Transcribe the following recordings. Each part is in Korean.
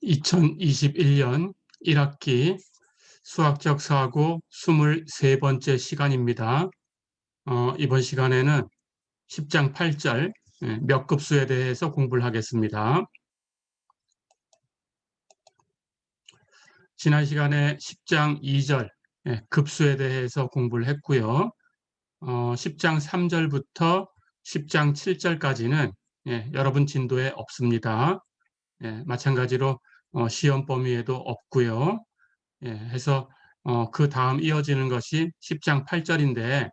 2021년 1학기 수학적 사고 23번째 시간입니다. 이번 시간에는 10장 8절 몇 급수에 대해서 공부를 하겠습니다. 지난 시간에 10장 2절 급수에 대해서 공부를 했고요. 10장 3절부터 10장 7절까지는 여러분 진도에 없습니다. 마찬가지로 시험 범위에도 없고요. 해서 그 다음 이어지는 것이 10장 8절인데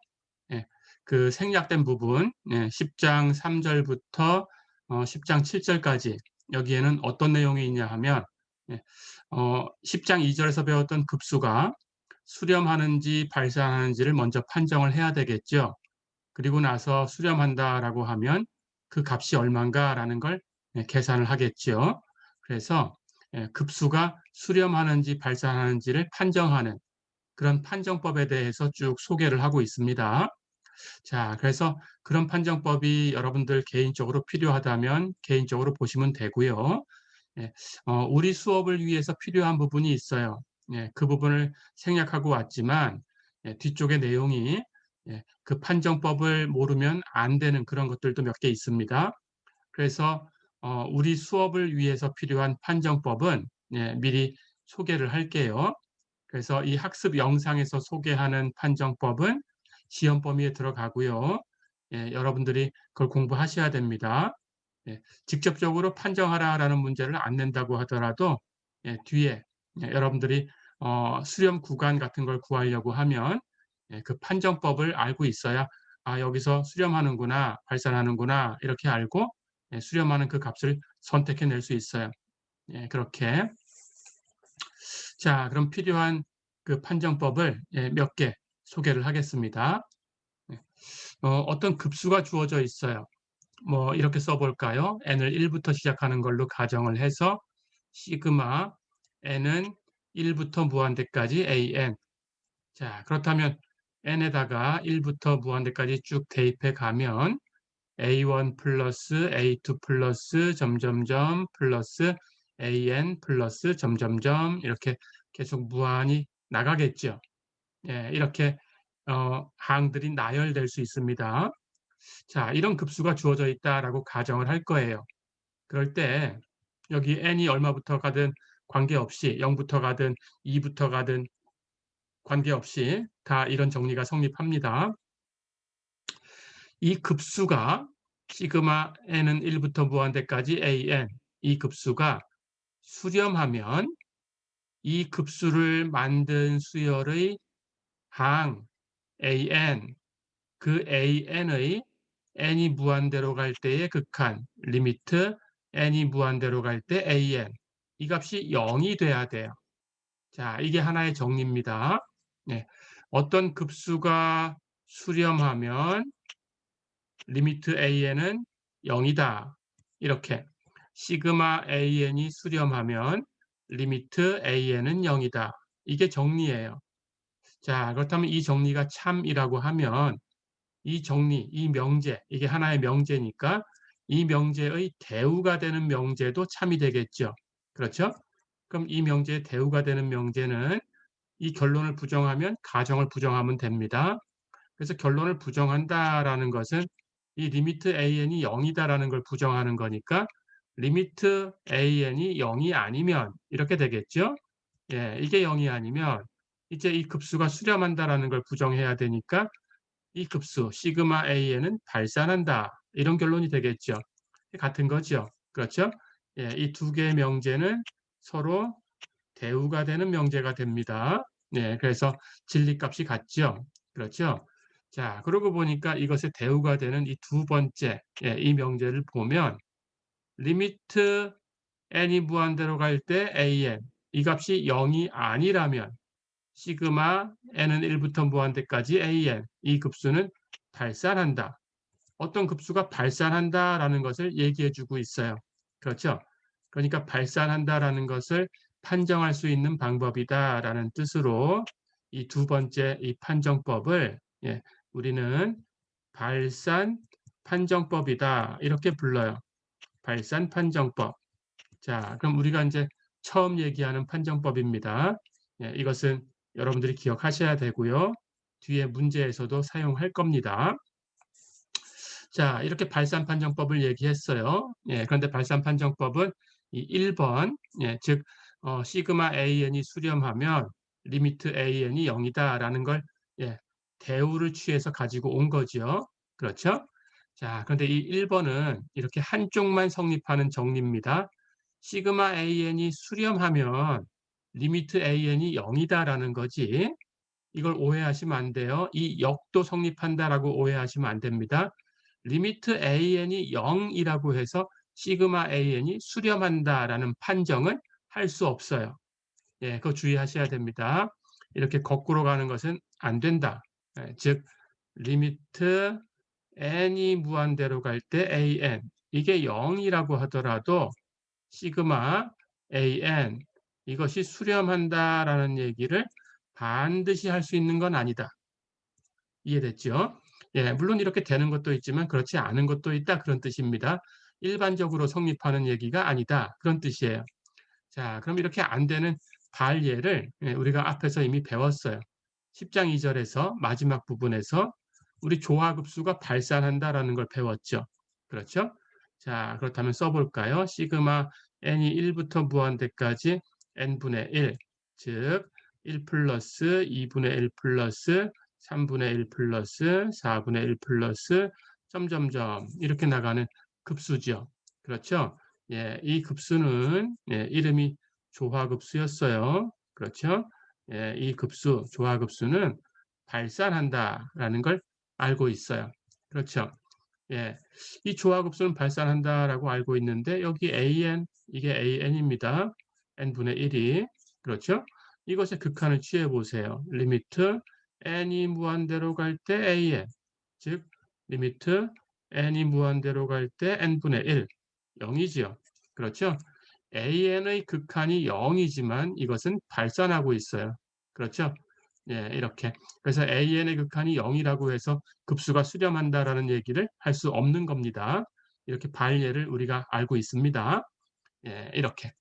그 생략된 부분 10장 3절부터 10장 7절까지 여기에는 어떤 내용이 있냐 하면 10장 2절에서 배웠던 급수가 수렴하는지 발산하는지를 먼저 판정을 해야 되겠죠. 그리고 나서 수렴한다라고 하면 그 값이 얼마인가라는 걸 계산을 하겠죠. 그래서 급수가 수렴하는지 발산하는지를 판정하는 그런 판정법에 대해서 쭉 소개를 하고 있습니다. 자, 그래서 그런 판정법이 여러분들 개인적으로 필요하다면 개인적으로 보시면 되고요. 우리 수업을 위해서 필요한 부분이 있어요. 그 부분을 생략하고 왔지만 뒤쪽의 내용이 그 판정법을 모르면 안 되는 그런 것들도 몇 개 있습니다. 그래서 우리 수업을 위해서 필요한 판정법은 미리 소개를 할게요. 그래서 이 학습 영상에서 소개하는 판정법은 시험 범위에 들어가고요. 여러분들이 그걸 공부하셔야 됩니다. 직접적으로 판정하라라는 문제를 안 낸다고 하더라도 뒤에 여러분들이 수렴 구간 같은 걸 구하려고 하면 그 판정법을 알고 있어야 여기서 수렴하는구나, 발산하는구나 이렇게 알고 수렴하는 그 값을 선택해낼 수 있어요. 그렇게. 자, 그럼 필요한 그 판정법을 몇 개 소개를 하겠습니다. 어떤 급수가 주어져 있어요. 뭐 이렇게 써볼까요? n을 1부터 시작하는 걸로 가정을 해서 시그마 n은 1부터 무한대까지 an. 자, 그렇다면 n에다가 1부터 무한대까지 쭉 대입해 가면 a1 플러스 a2 플러스 점점점 플러스 an 플러스 점점점 이렇게 계속 무한히 나가겠죠. 이렇게 항들이 나열될 수 있습니다. 자, 이런 급수가 주어져 있다라고 가정을 할 거예요. 그럴 때 여기 n이 얼마부터 가든 관계없이 0부터 가든 2부터 가든 관계없이 다 이런 정리가 성립합니다. 이 급수가 시그마 n은 1부터 무한대까지 an 이 급수가 수렴하면 이 급수를 만든 수열의 항 an 그 an의 n이 무한대로 갈 때의 극한 리미트 n이 무한대로 갈 때 an 이 값이 0이 돼야 돼요. 자, 이게 하나의 정리입니다. 어떤 급수가 수렴하면 리미트 an은 0이다. 이렇게 시그마 an이 수렴하면 리미트 an은 0이다. 이게 정리예요. 자, 그렇다면 이 정리가 참이라고 하면 이 정리, 이 명제, 이게 하나의 명제니까 이 명제의 대우가 되는 명제도 참이 되겠죠. 그렇죠? 그럼 이 명제의 대우가 되는 명제는 이 결론을 부정하면 가정을 부정하면 됩니다. 그래서 결론을 부정한다라는 것은 이 리미트 an이 0이다라는 걸 부정하는 거니까 리미트 an이 0이 아니면 이렇게 되겠죠. 이게 0이 아니면 이제 이 급수가 수렴한다라는 걸 부정해야 되니까 이 급수 시그마 an은 발산한다. 이런 결론이 되겠죠. 같은 거죠. 그렇죠? 이 두 개의 명제는 서로 대우가 되는 명제가 됩니다. 그래서 진리값이 같죠. 그렇죠? 자, 그러고 보니까 이것의 대우가 되는 이 두 번째 이 명제를 보면 리미트 n이 무한대로 갈 때 an 이 값이 0이 아니라면 시그마 n은 1부터 무한대까지 an 이 급수는 발산한다. 어떤 급수가 발산한다라는 것을 얘기해 주고 있어요. 그렇죠? 그러니까 발산한다라는 것을 판정할 수 있는 방법이다라는 뜻으로 이 두 번째 이 판정법을 우리는 발산 판정법이다 이렇게 불러요. 발산 판정법. 자, 그럼 우리가 이제 처음 얘기하는 판정법입니다. 예, 이것은 여러분들이 기억하셔야 되고요. 뒤에 문제에서도 사용할 겁니다. 자, 이렇게 발산 판정법을 얘기했어요. 예, 그런데 발산 판정법은 이 1번, 예, 즉 시그마 AN이 수렴하면 리미트 AN이 0이다라는 걸 예, 대우를 취해서 가지고 온 거죠. 그렇죠? 자, 그런데 이 1번은 이렇게 한쪽만 성립하는 정리입니다. 시그마 AN이 수렴하면 리미트 AN이 0이다라는 거지. 이걸 오해하시면 안 돼요. 이 역도 성립한다라고 오해하시면 안 됩니다. 리미트 AN이 0이라고 해서 시그마 AN이 수렴한다라는 판정은 할 수 없어요. 예, 그거 주의하셔야 됩니다. 이렇게 거꾸로 가는 것은 안 된다. 예, 즉 리미트 n이 무한대로 갈 때 an 이게 0이라고 하더라도 시그마 an 이것이 수렴한다라는 얘기를 반드시 할 수 있는 건 아니다. 이해됐죠? 예, 물론 이렇게 되는 것도 있지만 그렇지 않은 것도 있다 그런 뜻입니다. 일반적으로 성립하는 얘기가 아니다 그런 뜻이에요. 자, 그럼 이렇게 안 되는 발예를 예, 우리가 앞에서 이미 배웠어요. 10장 2절에서 마지막 부분에서 우리 조화급수가 발산한다라는 걸 배웠죠. 그렇죠? 자, 그렇다면 써볼까요? 시그마 n이 1부터 무한대까지 n분의 1, 즉 1 플러스 2분의 1 플러스 3분의 1 플러스 4분의 1 플러스 점점점 이렇게 나가는 급수죠. 그렇죠? 예, 이 급수는 예, 이름이 조화급수였어요. 그렇죠? 예, 이 급수, 조화급수는 발산한다라는 걸 알고 있어요. 그렇죠? 예, 이 조화급수는 발산한다라고 알고 있는데 여기 an, 이게 an입니다. n분의 1이. 그렇죠? 이것의 극한을 취해 보세요. 리미트 n이 무한대로 갈 때 an, 즉 리미트 n이 무한대로 갈 때 n분의 1, 0이지요. 그렇죠? an의 극한이 0이지만 이것은 발산하고 있어요. 그렇죠? 예, 이렇게. 그래서 an의 극한이 0이라고 해서 급수가 수렴한다라는 얘기를 할 수 없는 겁니다. 이렇게 발예를 우리가 알고 있습니다. 예, 이렇게.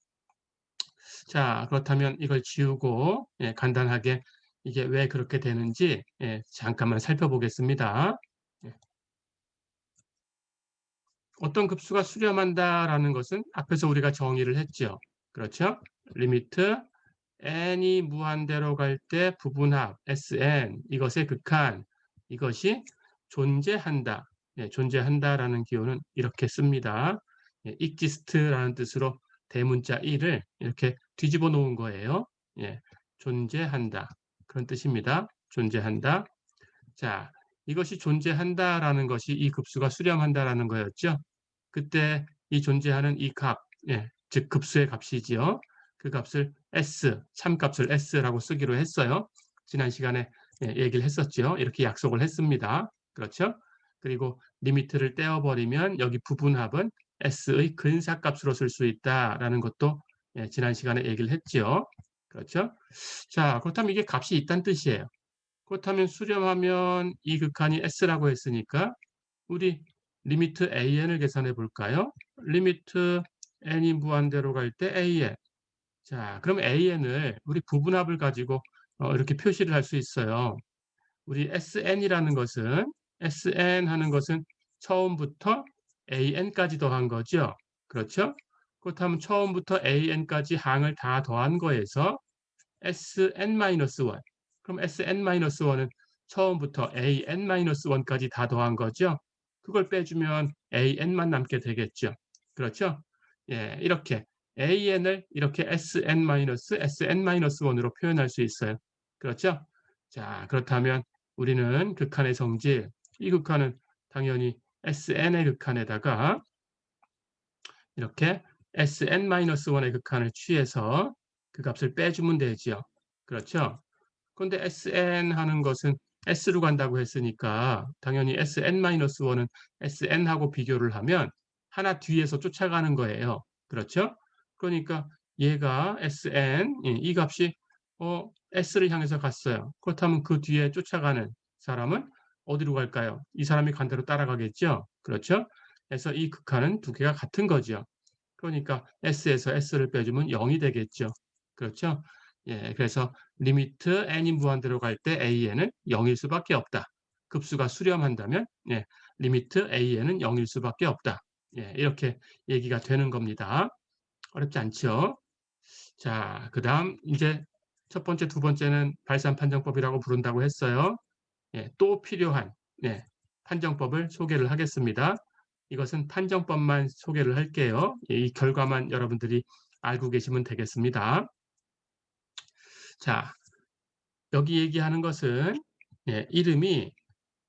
자, 그렇다면 이걸 지우고 예, 간단하게 이게 왜 그렇게 되는지 예, 잠깐만 살펴보겠습니다. 예. 어떤 급수가 수렴한다라는 것은 앞에서 우리가 정의를 했죠. 그렇죠? 리미트 n이 무한대로 갈 때 부분합 Sn 이것의 극한 이것이 존재한다. 예, 존재한다라는 기호는 이렇게 씁니다. 예, exist라는 뜻으로 대문자 1을 이렇게 뒤집어 놓은 거예요. 예, 존재한다. 그런 뜻입니다. 존재한다. 자, 이것이 존재한다라는 것이 이 급수가 수렴한다라는 거였죠. 그때 이 존재하는 이 값, 예, 즉 급수의 값이지요. 그 값을 s, 참값을 s라고 쓰기로 했어요. 지난 시간에 예, 얘기를 했었죠. 이렇게 약속을 했습니다. 그렇죠? 그리고 리미트를 떼어버리면 여기 부분합은 s의 근사값으로 쓸 수 있다라는 것도 예, 지난 시간에 얘기를 했죠. 그렇죠? 자, 그렇다면 이게 값이 있다는 뜻이에요. 그렇다면 수렴하면 이 극한이 s라고 했으니까 우리 리미트 an을 계산해 볼까요? 리미트 n이 무한대로 갈 때 an. 자, 그럼 an을 우리 부분합을 가지고 이렇게 표시를 할 수 있어요. 우리 sn이라는 것은 sn 하는 것은 처음부터 an까지 더한 거죠. 그렇죠? 그렇다면 처음부터 an까지 항을 다 더한 거에서 sn-1. 그럼 sn-1은 처음부터 an-1까지 다 더한 거죠. 그걸 빼주면 an만 남게 되겠죠. 그렇죠? 예, 이렇게 an을 이렇게 sn-sn-1으로 표현할 수 있어요. 그렇죠? 자, 그렇다면 우리는 극한의 성질, 이 극한은 당연히 sn의 극한에다가 이렇게 sn-1의 극한을 취해서 그 값을 빼주면 되지요. 그렇죠? 그런데 sn 하는 것은 s로 간다고 했으니까 당연히 sn-1은 sn하고 비교를 하면 하나 뒤에서 쫓아가는 거예요. 그렇죠? 그러니까 얘가 sn, 이 값이 s를 향해서 갔어요. 그렇다면 그 뒤에 쫓아가는 사람은 어디로 갈까요? 이 사람이 간 대로 따라가겠죠? 그렇죠? 그래서 이 극한은 두 개가 같은 거죠. 그러니까 s에서 s를 빼주면 0이 되겠죠. 그렇죠? 예, 그래서 리미트 n이 무한대로 갈 때 an은 0일 수밖에 없다. 급수가 수렴한다면 예, 리미트 an은 0일 수밖에 없다. 예, 이렇게 얘기가 되는 겁니다. 어렵지 않죠? 자, 그다음 이제 첫 번째, 두 번째는 발산 판정법이라고 부른다고 했어요. 예, 또 필요한 예, 판정법을 소개를 하겠습니다. 이것은 판정법만 소개를 할게요. 예, 이 결과만 여러분들이 알고 계시면 되겠습니다. 자, 여기 얘기하는 것은 예, 이름이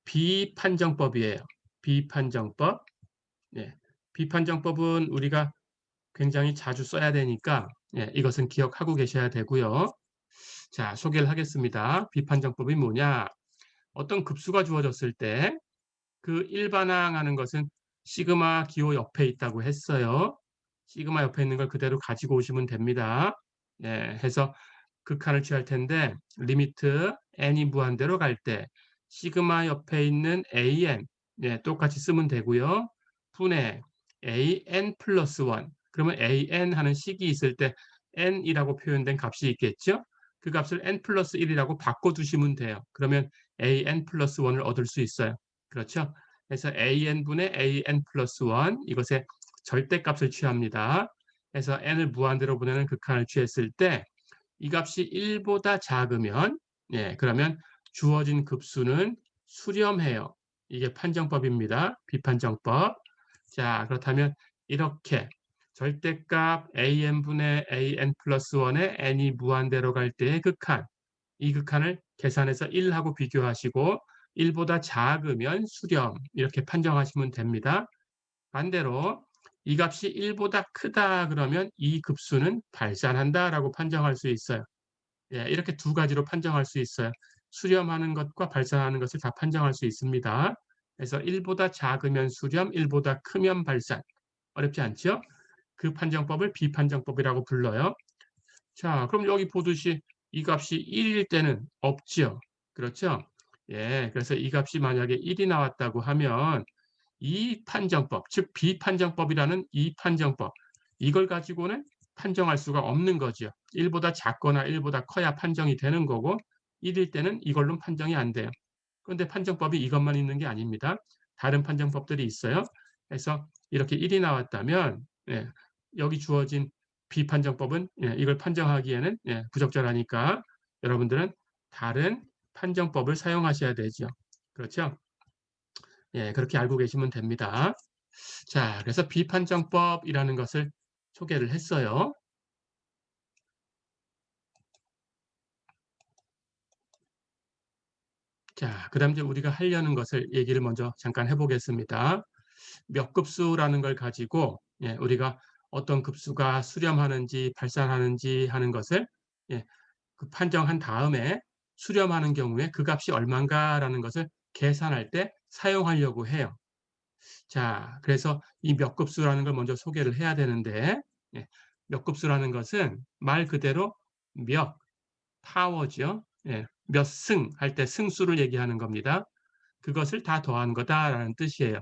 비판정법이에요. 비판정법. 예, 비판정법은 우리가 굉장히 자주 써야 되니까 예, 이것은 기억하고 계셔야 되고요. 자, 소개를 하겠습니다. 비판정법이 뭐냐? 어떤 급수가 주어졌을 때 그 일반항하는 것은 시그마 기호 옆에 있다고 했어요. 시그마 옆에 있는 걸 그대로 가지고 오시면 됩니다. 예, 해서 극한을 취할 텐데 리미트 n이 무한대로 갈 때 시그마 옆에 있는 an 예, 똑같이 쓰면 되고요. 분의 an 플러스 1 그러면 an 하는 식이 있을 때 n이라고 표현된 값이 있겠죠. 그 값을 n 플러스 1이라고 바꿔두시면 돼요. 그러면 an 플러스 1을 얻을 수 있어요. 그렇죠? 그래서 an분의 an 플러스 1 이것의 절대값을 취합니다. 그래서 n을 무한대로 보내는 극한을 취했을 때 이 값이 1보다 작으면 예, 그러면 주어진 급수는 수렴해요. 이게 판정법입니다. 비판정법. 자, 그렇다면 이렇게 절대값 an분의 an 플러스 1에 n이 무한대로 갈 때의 극한 이 극한을 계산해서 1하고 비교하시고 1보다 작으면 수렴 이렇게 판정하시면 됩니다. 반대로 이 값이 1보다 크다 그러면 이 급수는 발산한다라고 판정할 수 있어요. 예, 이렇게 두 가지로 판정할 수 있어요. 수렴하는 것과 발산하는 것을 다 판정할 수 있습니다. 그래서 1보다 작으면 수렴, 1보다 크면 발산. 어렵지 않죠? 그 판정법을 비판정법이라고 불러요. 자, 그럼 여기 보듯이 이 값이 1일 때는 없지요. 그렇죠? 예, 그래서 이 값이 만약에 1이 나왔다고 하면 이 판정법, 즉 비판정법이라는 이 판정법, 이걸 가지고는 판정할 수가 없는 거죠. 1보다 작거나 1보다 커야 판정이 되는 거고 1일 때는 이걸로 판정이 안 돼요. 그런데 판정법이 이것만 있는 게 아닙니다. 다른 판정법들이 있어요. 그래서 이렇게 1이 나왔다면 예, 여기 주어진 비판정법은 예, 이걸 판정하기에는 예, 부적절하니까 여러분들은 다른 판정법을 사용하셔야 되죠. 그렇죠? 예, 그렇게 알고 계시면 됩니다. 자, 그래서 비판정법이라는 것을 소개를 했어요. 자, 그다음 이제 우리가 하려는 것을 얘기를 먼저 잠깐 해보겠습니다. 몇 급수라는 걸 가지고 예, 우리가 어떤 급수가 수렴하는지 발산하는지 하는 것을 예, 그 판정한 다음에 수렴하는 경우에 그 값이 얼마인가라는 것을 계산할 때 사용하려고 해요. 자, 그래서 이 몇 급수라는 걸 먼저 소개를 해야 되는데 예, 몇 급수라는 것은 말 그대로 몇 파워죠. 예, 몇 승 할 때 승수를 얘기하는 겁니다. 그것을 다 더한 거다라는 뜻이에요.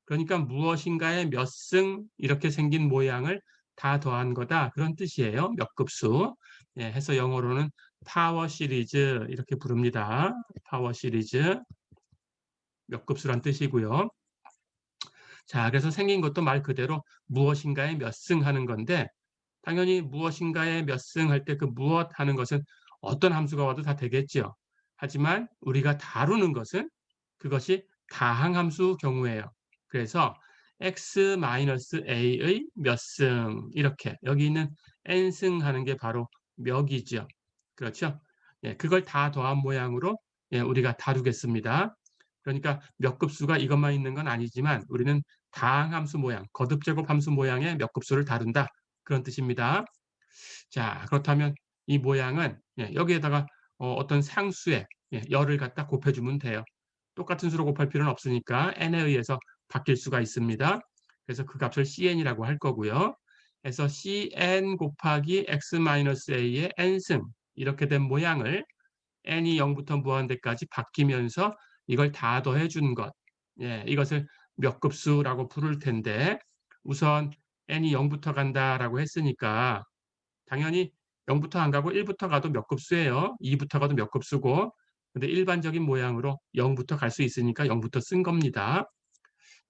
그러니까 무엇인가의 몇 승 이렇게 생긴 모양을 다 더한 거다 그런 뜻이에요. 몇 급수. 예, 해서 영어로는 파워 시리즈 이렇게 부릅니다. 파워 시리즈 몇 급수란 뜻이고요. 자, 그래서 생긴 것도 말 그대로 무엇인가의 몇 승 하는 건데 당연히 무엇인가의 몇 승 할 때 그 무엇 하는 것은 어떤 함수가 와도 다 되겠죠. 하지만 우리가 다루는 것은 그것이 다항함수 경우예요. 그래서 x-a의 몇 승 이렇게 여기 있는 n승 하는 게 바로 몇이죠. 그렇죠? 예, 그걸 다 더한 모양으로 예, 우리가 다루겠습니다. 그러니까 몇 급수가 이것만 있는 건 아니지만 우리는 다항함수 모양, 거듭제곱 함수 모양의 몇 급수를 다룬다. 그런 뜻입니다. 자, 그렇다면 이 모양은 예, 여기에다가 어떤 상수의 예, 열을 갖다 곱해주면 돼요. 똑같은 수로 곱할 필요는 없으니까 n에 의해서 바뀔 수가 있습니다. 그래서 그 값을 cn이라고 할 거고요. 그래서 cn 곱하기 x-a의 n승 이렇게 된 모양을 n이 0부터 무한대까지 바뀌면서 이걸 다 더해 준 것. 예, 이것을 몇 급수라고 부를 텐데 우선 n이 0부터 간다라고 했으니까 당연히 0부터 안 가고 1부터 가도 몇 급수예요. 2부터 가도 몇 급수고. 근데 일반적인 모양으로 0부터 갈 수 있으니까 0부터 쓴 겁니다.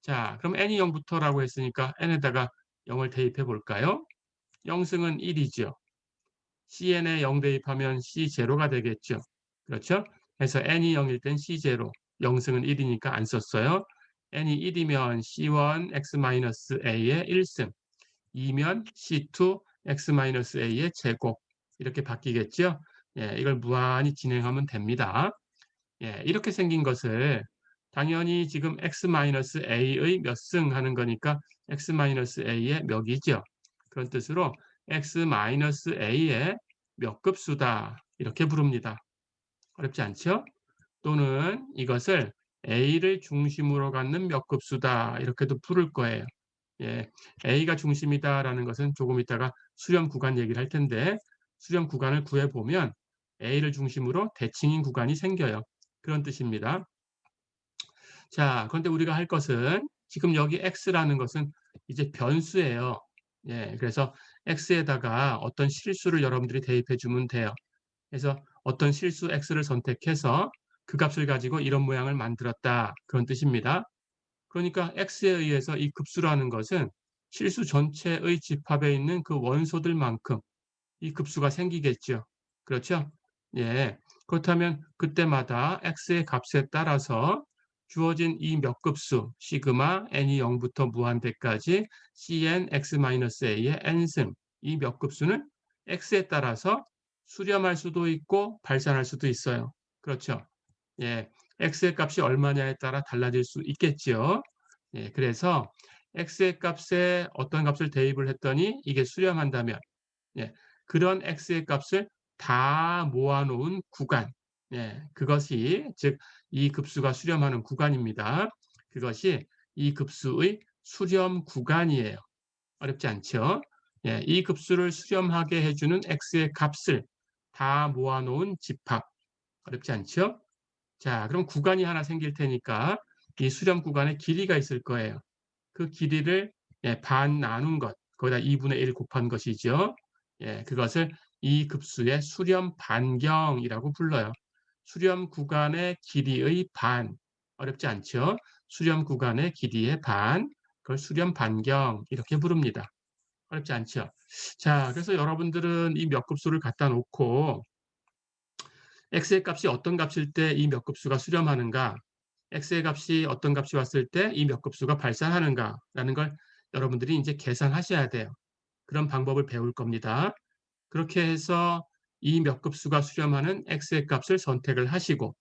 자, 그럼 n이 0부터라고 했으니까 n에다가 0을 대입해 볼까요? 0승은 1이죠. cn에 0 대입하면 c0가 되겠죠. 그렇죠? 그래서 n이 0일 땐 c0, 0승은 1이니까 안 썼어요. n이 1이면 c1 x-a의 1승, 2면 c2 x-a의 제곱 이렇게 바뀌겠죠. 예, 이걸 무한히 진행하면 됩니다. 예, 이렇게 생긴 것을 당연히 지금 x-a의 몇 승 하는 거니까 x-a의 몇이죠. 그런 뜻으로 x-a의 몇 급수다 이렇게 부릅니다. 어렵지 않죠? 또는 이것을 a를 중심으로 갖는 몇 급수다 이렇게도 부를 거예요. 예, a가 중심이다라는 것은 조금 있다가 수렴 구간 얘기를 할 텐데 수렴 구간을 구해보면 a를 중심으로 대칭인 구간이 생겨요. 그런 뜻입니다. 자, 그런데 우리가 할 것은 지금 여기 x라는 것은 이제 변수예요. 예, 그래서 x에다가 어떤 실수를 여러분들이 대입해 주면 돼요. 그래서 어떤 실수 x를 선택해서 그 값을 가지고 이런 모양을 만들었다. 그런 뜻입니다. 그러니까 x에 의해서 이 급수라는 것은 실수 전체의 집합에 있는 그 원소들만큼 이 급수가 생기겠죠. 그렇죠? 예. 그렇다면 그때마다 x의 값에 따라서 주어진 이 몇 급수 시그마 n이 0부터 무한대까지 cn x-a의 n승 이 몇 급수는 x에 따라서 수렴할 수도 있고 발산할 수도 있어요. 그렇죠? 예. x의 값이 얼마냐에 따라 달라질 수 있겠죠. 예. 그래서 x의 값에 어떤 값을 대입을 했더니 이게 수렴한다면 예, 그런 x의 값을 다 모아놓은 구간, 예, 그것이 즉 이 급수가 수렴하는 구간입니다. 그것이 이 급수의 수렴 구간이에요. 어렵지 않죠? 예, 이 급수를 수렴하게 해주는 x의 값을 다 모아놓은 집합. 어렵지 않죠? 자, 그럼 구간이 하나 생길 테니까 이 수렴 구간에 길이가 있을 거예요. 그 길이를 예, 반 나눈 것, 거기다 2분의 1 곱한 것이죠. 예, 그것을 이 급수의 수렴 반경이라고 불러요. 수렴 구간의 길이의 반, 어렵지 않죠? 수렴 구간의 길이의 반, 그걸 수렴 반경 이렇게 부릅니다. 어렵지 않죠? 자, 그래서 여러분들은 이 몇 급수를 갖다 놓고 x의 값이 어떤 값일 때 이 몇 급수가 수렴하는가, x의 값이 어떤 값이 왔을 때 이 몇 급수가 발산하는가라는 걸 여러분들이 이제 계산하셔야 돼요. 그런 방법을 배울 겁니다. 그렇게 해서 이 몇 급수가 수렴하는 x의 값을 선택을 하시고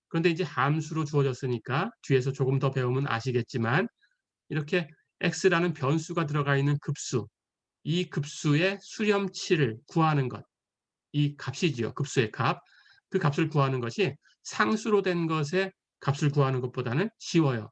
그런데 이제 함수로 주어졌으니까 뒤에서 조금 더 배우면 아시겠지만 이렇게 x라는 변수가 들어가 있는 급수, 이 급수의 수렴치를 구하는 것, 이 값이지요. 급수의 값. 그 값을 구하는 것이 상수로 된 것의 값을 구하는 것보다는 쉬워요.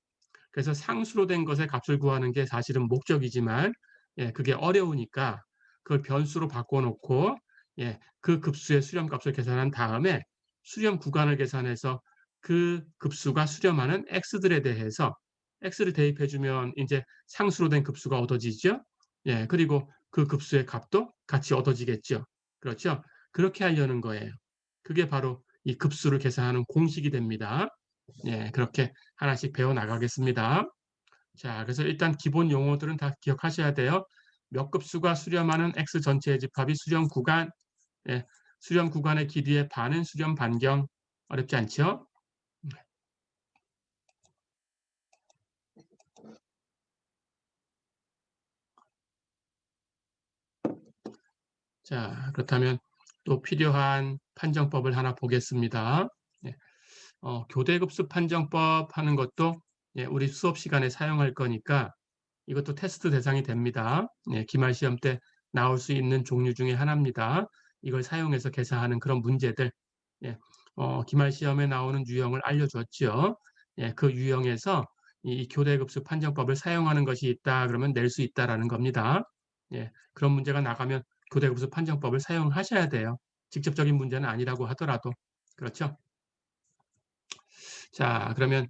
그래서 상수로 된 것의 값을 구하는 게 사실은 목적이지만 예, 그게 어려우니까 그걸 변수로 바꿔놓고 예, 그 급수의 수렴값을 계산한 다음에 수렴 구간을 계산해서 그 급수가 수렴하는 x들에 대해서 x를 대입해주면 이제 상수로 된 급수가 얻어지죠. 예, 그리고 그 급수의 값도 같이 얻어지겠죠. 그렇죠? 그렇게 하려는 거예요. 그게 바로 이 급수를 계산하는 공식이 됩니다. 예, 그렇게 하나씩 배워 나가겠습니다. 자, 그래서 일단 기본 용어들은 다 기억하셔야 돼요. 몇 급수가 수렴하는 x 전체의 집합이 수렴 구간, 예, 수렴 구간의 길이의 반은 수렴 반경. 어렵지 않죠? 자, 그렇다면 또 필요한 판정법을 하나 보겠습니다. 예, 교대급수 판정법 하는 것도 예, 우리 수업 시간에 사용할 거니까 이것도 테스트 대상이 됩니다. 예, 기말 시험 때 나올 수 있는 종류 중에 하나입니다. 이걸 사용해서 계산하는 그런 문제들. 예, 기말 시험에 나오는 유형을 알려줬죠. 예, 그 유형에서 이 교대급수 판정법을 사용하는 것이 있다 그러면 낼 수 있다라는 겁니다. 예, 그런 문제가 나가면 교대급수 판정법을 사용하셔야 돼요. 직접적인 문제는 아니라고 하더라도. 그렇죠? 자, 그러면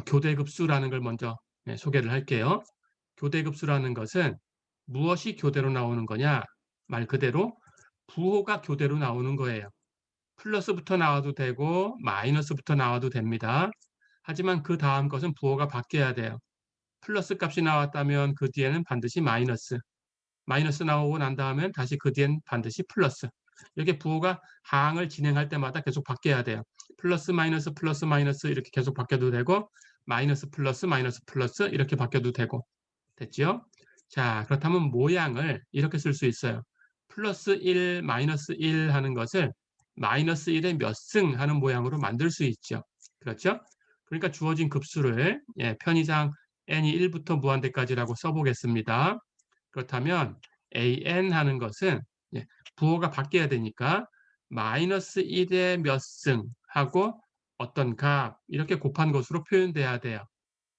교대급수라는 걸 먼저 예, 소개를 할게요. 교대급수라는 것은 무엇이 교대로 나오는 거냐? 말 그대로 부호가 교대로 나오는 거예요. 플러스부터 나와도 되고 마이너스부터 나와도 됩니다. 하지만 그 다음 것은 부호가 바뀌어야 돼요. 플러스 값이 나왔다면 그 뒤에는 반드시 마이너스, 마이너스 나오고 난 다음엔 다시 그 뒤엔 반드시 플러스. 이렇게 부호가 항을 진행할 때마다 계속 바뀌어야 돼요. 플러스 마이너스 이렇게 계속 바뀌어도 되고 마이너스 플러스 이렇게 바뀌어도 되고. 됐죠? 자, 그렇다면 모양을 이렇게 쓸 수 있어요. 플러스 1, 마이너스 1 하는 것을 마이너스 1의 몇 승 하는 모양으로 만들 수 있죠. 그렇죠? 그러니까 주어진 급수를 편의상 n이 1부터 무한대까지라고 써보겠습니다. 그렇다면 an 하는 것은 부호가 바뀌어야 되니까 마이너스 1의 몇 승 하고 어떤 값 이렇게 곱한 것으로 표현돼야 돼요.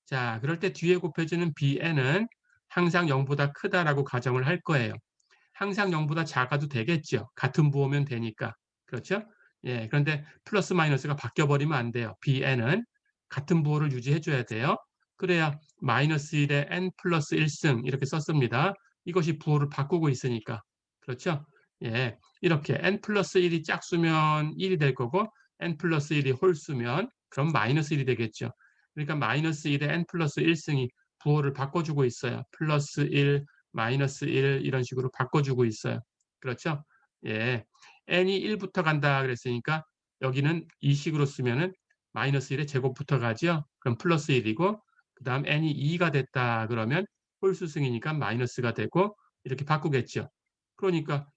자, 그럴 때 뒤에 곱해주는 bn은 항상 0보다 크다라고 가정을 할 거예요. 항상 0보다 작아도 되겠죠. 같은 부호면 되니까. 그렇죠? 예, 그런데 플러스 마이너스가 바뀌어버리면 안 돼요. bn은 같은 부호를 유지해 줘야 돼요. 그래야 마이너스 1에 n 플러스 1승 이렇게 썼습니다. 이것이 부호를 바꾸고 있으니까. 그렇죠? 예, 이렇게 n 플러스 1이 짝수면 1이 될 거고 n 플러스 1이 홀수면 그럼 마이너스 1이 되겠죠. 그러니까 마이너스 1에 n 플러스 1승이 부호를 바꿔주고 있어요. 플러스 1, 마이너스 1 이런 식으로 바꿔주고 있어요. 그렇죠? 예, n이 1부터 간다 그랬으니까 여기는 이 식으로 쓰면은 마이너스 1의 제곱부터 가죠. 그럼 플러스 1이고 그 다음 n이 2가 됐다 그러면 홀수승이니까 마이너스가 되고 이렇게 바꾸겠죠. 그러니까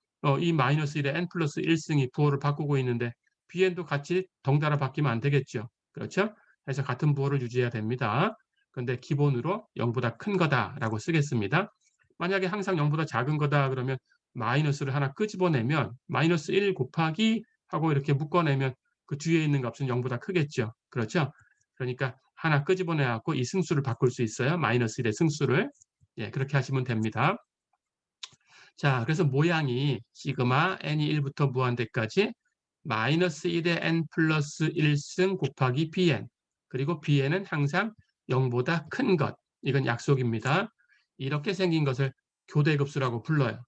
이 마이너스 1의 n 플러스 1승이 부호를 바꾸고 있는데 bn도 같이 덩달아 바뀌면 안 되겠죠. 그렇죠? 그래서 같은 부호를 유지해야 됩니다. 그런데 기본으로 0보다 큰 거다라고 쓰겠습니다. 만약에 항상 0보다 작은 거다 그러면 마이너스를 하나 끄집어내면 마이너스 1 곱하기 하고 이렇게 묶어내면 그 뒤에 있는 값은 0보다 크겠죠. 그렇죠? 그러니까 하나 끄집어내갖고 이 승수를 바꿀 수 있어요. 마이너스 1의 승수를. 예, 그렇게 하시면 됩니다. 자, 그래서 모양이 시그마 n이 1부터 무한대까지 마이너스 1의 n 플러스 1승 곱하기 bn 그리고 bn은 항상 0보다 큰 것. 이건 약속입니다. 이렇게 생긴 것을 교대급수라고 불러요.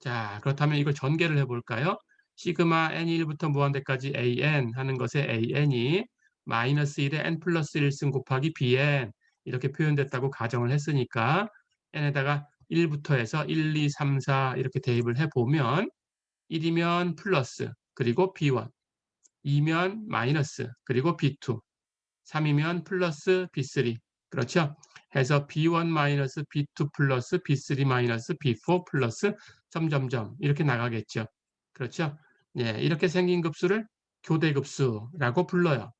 자, 그렇다면 이걸 전개를 해볼까요? 시그마 n이 1부터 무한대까지 an 하는 것에 an이 마이너스 1의 n 플러스 1승 곱하기 bn 이렇게 표현됐다고 가정을 했으니까 n에다가 1부터 해서 1, 2, 3, 4 이렇게 대입을 해보면 1이면 플러스 그리고 b1 2면 마이너스 그리고 b2 3이면 플러스 b3 그렇죠? 해서 b1 마이너스 b2 플러스 b3 마이너스 b4 플러스 점점점 이렇게 나가겠죠. 그렇죠? 예, 이렇게 생긴 급수를 교대급수라고 불러요.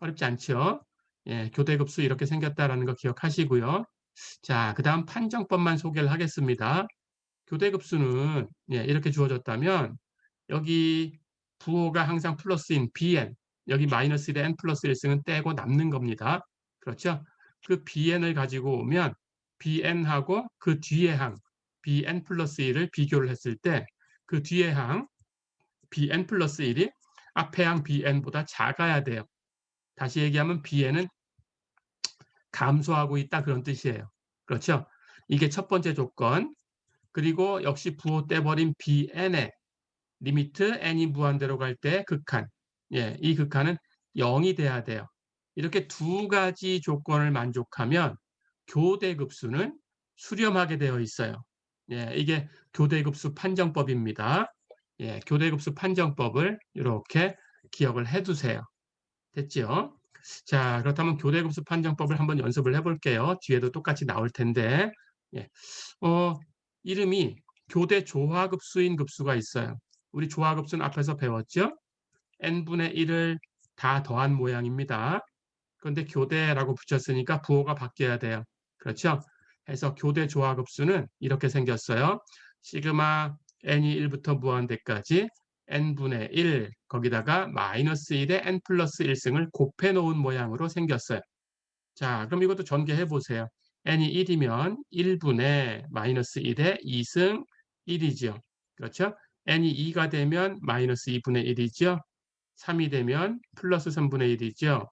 어렵지 않죠? 예, 교대급수 이렇게 생겼다라는 거 기억하시고요. 자, 그 다음 판정법만 소개를 하겠습니다. 교대급수는 이렇게 주어졌다면 여기 부호가 항상 플러스인 bn 여기 마이너스 1의 n 플러스 1승은 떼고 남는 겁니다. 그렇죠? 그 bn을 가지고 오면 bn하고 그 뒤에 항 bn 플러스 1을 비교를 했을 때 그 뒤에 항 bn 플러스 1이 앞에 항 bn보다 작아야 돼요. 다시 얘기하면 bn은 감소하고 있다 그런 뜻이에요. 그렇죠? 이게 첫 번째 조건. 그리고 역시 부호 떼버린 bn의 리미트 n이 무한대로 갈 때 극한. 예, 이 극한은 0이 돼야 돼요. 이렇게 두 가지 조건을 만족하면 교대급수는 수렴하게 되어 있어요. 예, 이게 교대급수 판정법입니다. 예, 교대급수 판정법을 이렇게 기억을 해두세요. 됐죠? 자, 그렇다면 교대급수 판정법을 한번 연습을 해볼게요. 뒤에도 똑같이 나올 텐데. 예, 이름이 교대 조화급수인 급수가 있어요. 우리 조화급수는 앞에서 배웠죠? n분의 1을 다 더한 모양입니다. 그런데 교대라고 붙였으니까 부호가 바뀌어야 돼요. 그렇죠? 해서 교대 조화급수는 이렇게 생겼어요. 시그마 n이 1부터 무한대까지 n분의 1 거기다가 마이너스 1에 n 플러스 1승을 곱해 놓은 모양으로 생겼어요. 자, 그럼 이것도 전개해 보세요. n이 1이면 1분의 마이너스 1에 2승 1이죠. 그렇죠? n이 2가 되면 마이너스 2분의 1이죠. 3이 되면 플러스 3분의 1이죠.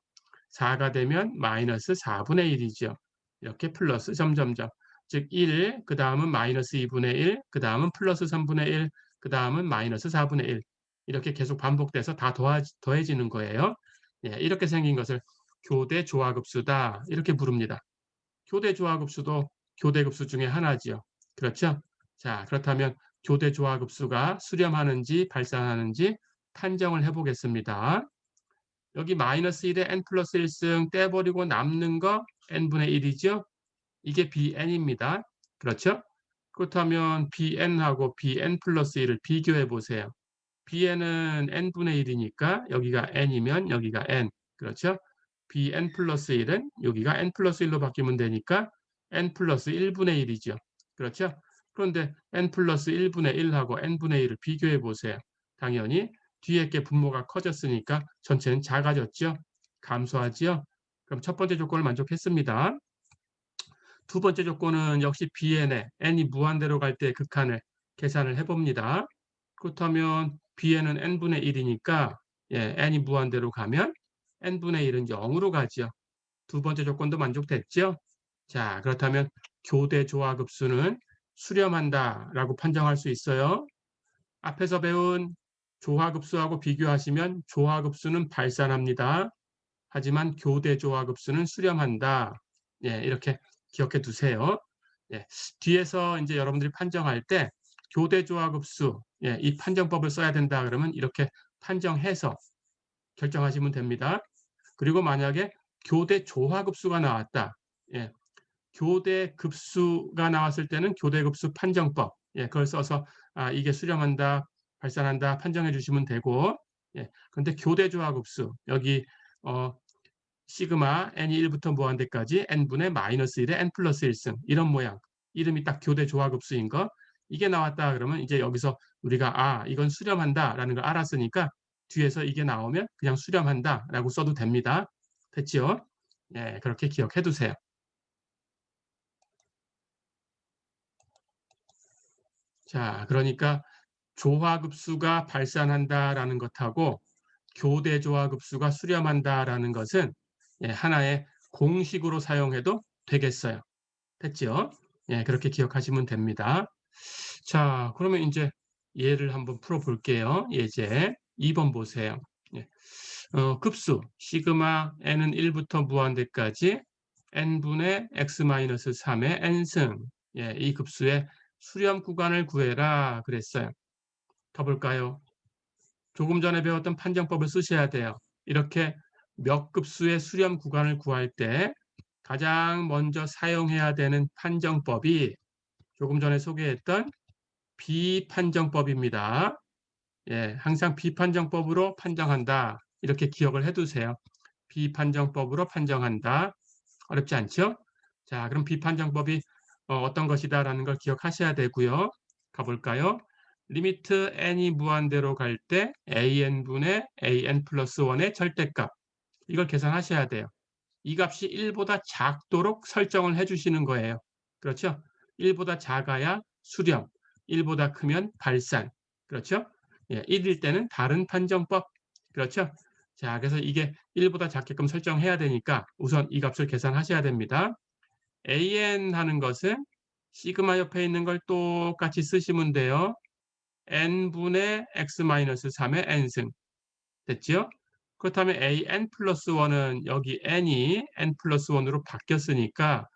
4가 되면 마이너스 4분의 1이죠. 이렇게 플러스 점점점. 즉 1, 그 다음은 마이너스 2분의 1, 그 다음은 플러스 3분의 1, 그 다음은 마이너스 4분의 1. 이렇게 계속 반복돼서 다 더해지는 거예요. 예, 이렇게 생긴 것을 교대 조화급수다 이렇게 부릅니다. 교대 조화급수도 교대급수 중에 하나지요. 그렇죠? 자, 그렇다면 교대 조화급수가 수렴하는지 발산하는지 판정을 해보겠습니다. 여기 마이너스 1에 n 플러스 1승 떼버리고 남는 거 n분의 1이죠. 이게 bn입니다. 그렇죠? 그렇다면 bn하고 bn 플러스 1을 비교해 보세요. bn은 n분의 1이니까 여기가 n이면 여기가 n. 그렇죠? bn 플러스 1은 여기가 n 플러스 1로 바뀌면 되니까 n 플러스 1분의 1이죠. 그렇죠? 그런데 n 플러스 1분의 1하고 n분의 1을 비교해 보세요. 당연히 뒤에 게 분모가 커졌으니까 전체는 작아졌죠. 감소하지요. 그럼 첫 번째 조건을 만족했습니다. 두 번째 조건은 역시 bn에 n이 무한대로 갈 때 극한을 계산을 해봅니다. 그렇다면 bn은 n분의 1이니까 예, n이 무한대로 가면 n분의 1은 0으로 가죠. 두 번째 조건도 만족됐죠? 자, 그렇다면 교대 조화급수는 수렴한다라고 판정할 수 있어요. 앞에서 배운 조화급수하고 비교하시면 조화급수는 발산합니다. 하지만 교대 조화급수는 수렴한다. 예, 이렇게 기억해 두세요. 예, 뒤에서 이제 여러분들이 판정할 때 교대 조화급수, 예, 이 판정법을 써야 된다 그러면 이렇게 판정해서 결정하시면 됩니다. 그리고 만약에 교대 조화급수가 나왔다. 예, 교대 급수가 나왔을 때는 교대 급수 판정법, 예, 그걸 써서 이게 수렴한다, 발산한다 판정해 주시면 되고, 예, 그런데 교대 조화급수 여기 시그마 n이 1부터 무한대까지 n분의 마이너스 1에 n 플러스 1승 이런 모양 이름이 딱 교대 조화급수인 거 이게 나왔다 그러면 이제 여기서 우리가 이건 수렴한다라는 걸 알았으니까 뒤에서 이게 나오면 그냥 수렴한다라고 써도 됩니다. 됐죠? 예, 그렇게 기억해 두세요. 자, 그러니까 조화급수가 발산한다라는 것하고 교대 조화급수가 수렴한다라는 것은 예, 하나의 공식으로 사용해도 되겠어요. 됐죠? 예, 그렇게 기억하시면 됩니다. 자, 그러면 이제 예를 한번 풀어볼게요. 예제 2번 보세요. 예, 급수 시그마 n은 1부터 무한대까지 n분의 x-3의 n승 예, 이 급수의 수렴 구간을 구해라 그랬어요. 가볼까요? 조금 전에 배웠던 판정법을 쓰셔야 돼요. 이렇게 몇 급수의 수렴 구간을 구할 때 가장 먼저 사용해야 되는 판정법이 조금 전에 소개했던 비판정법입니다. 예, 항상 비판정법으로 판정한다. 이렇게 기억을 해두세요. 비판정법으로 판정한다. 어렵지 않죠? 자, 그럼 비판정법이 어떤 것이다라는 걸 기억하셔야 되고요. 가볼까요? 리미트 n이 무한대로 갈 때 an분의 an 플러스 1의 절대값. 이걸 계산하셔야 돼요. 이 값이 1보다 작도록 설정을 해주시는 거예요. 그렇죠? 1보다 작아야 수렴, 1보다 크면 발산. 그렇죠? 예, 1일 때는 다른 판정법. 그렇죠? 자, 그래서 이게 1보다 작게끔 설정해야 되니까 우선 이 값을 계산하셔야 됩니다. an 하는 것은 시그마 옆에 있는 걸 똑같이 쓰시면 돼요. n분의 x-3의 n승. 됐죠? 그렇다면 an 플러스 1은 여기 n이 n 플러스 1으로 바뀌었으니까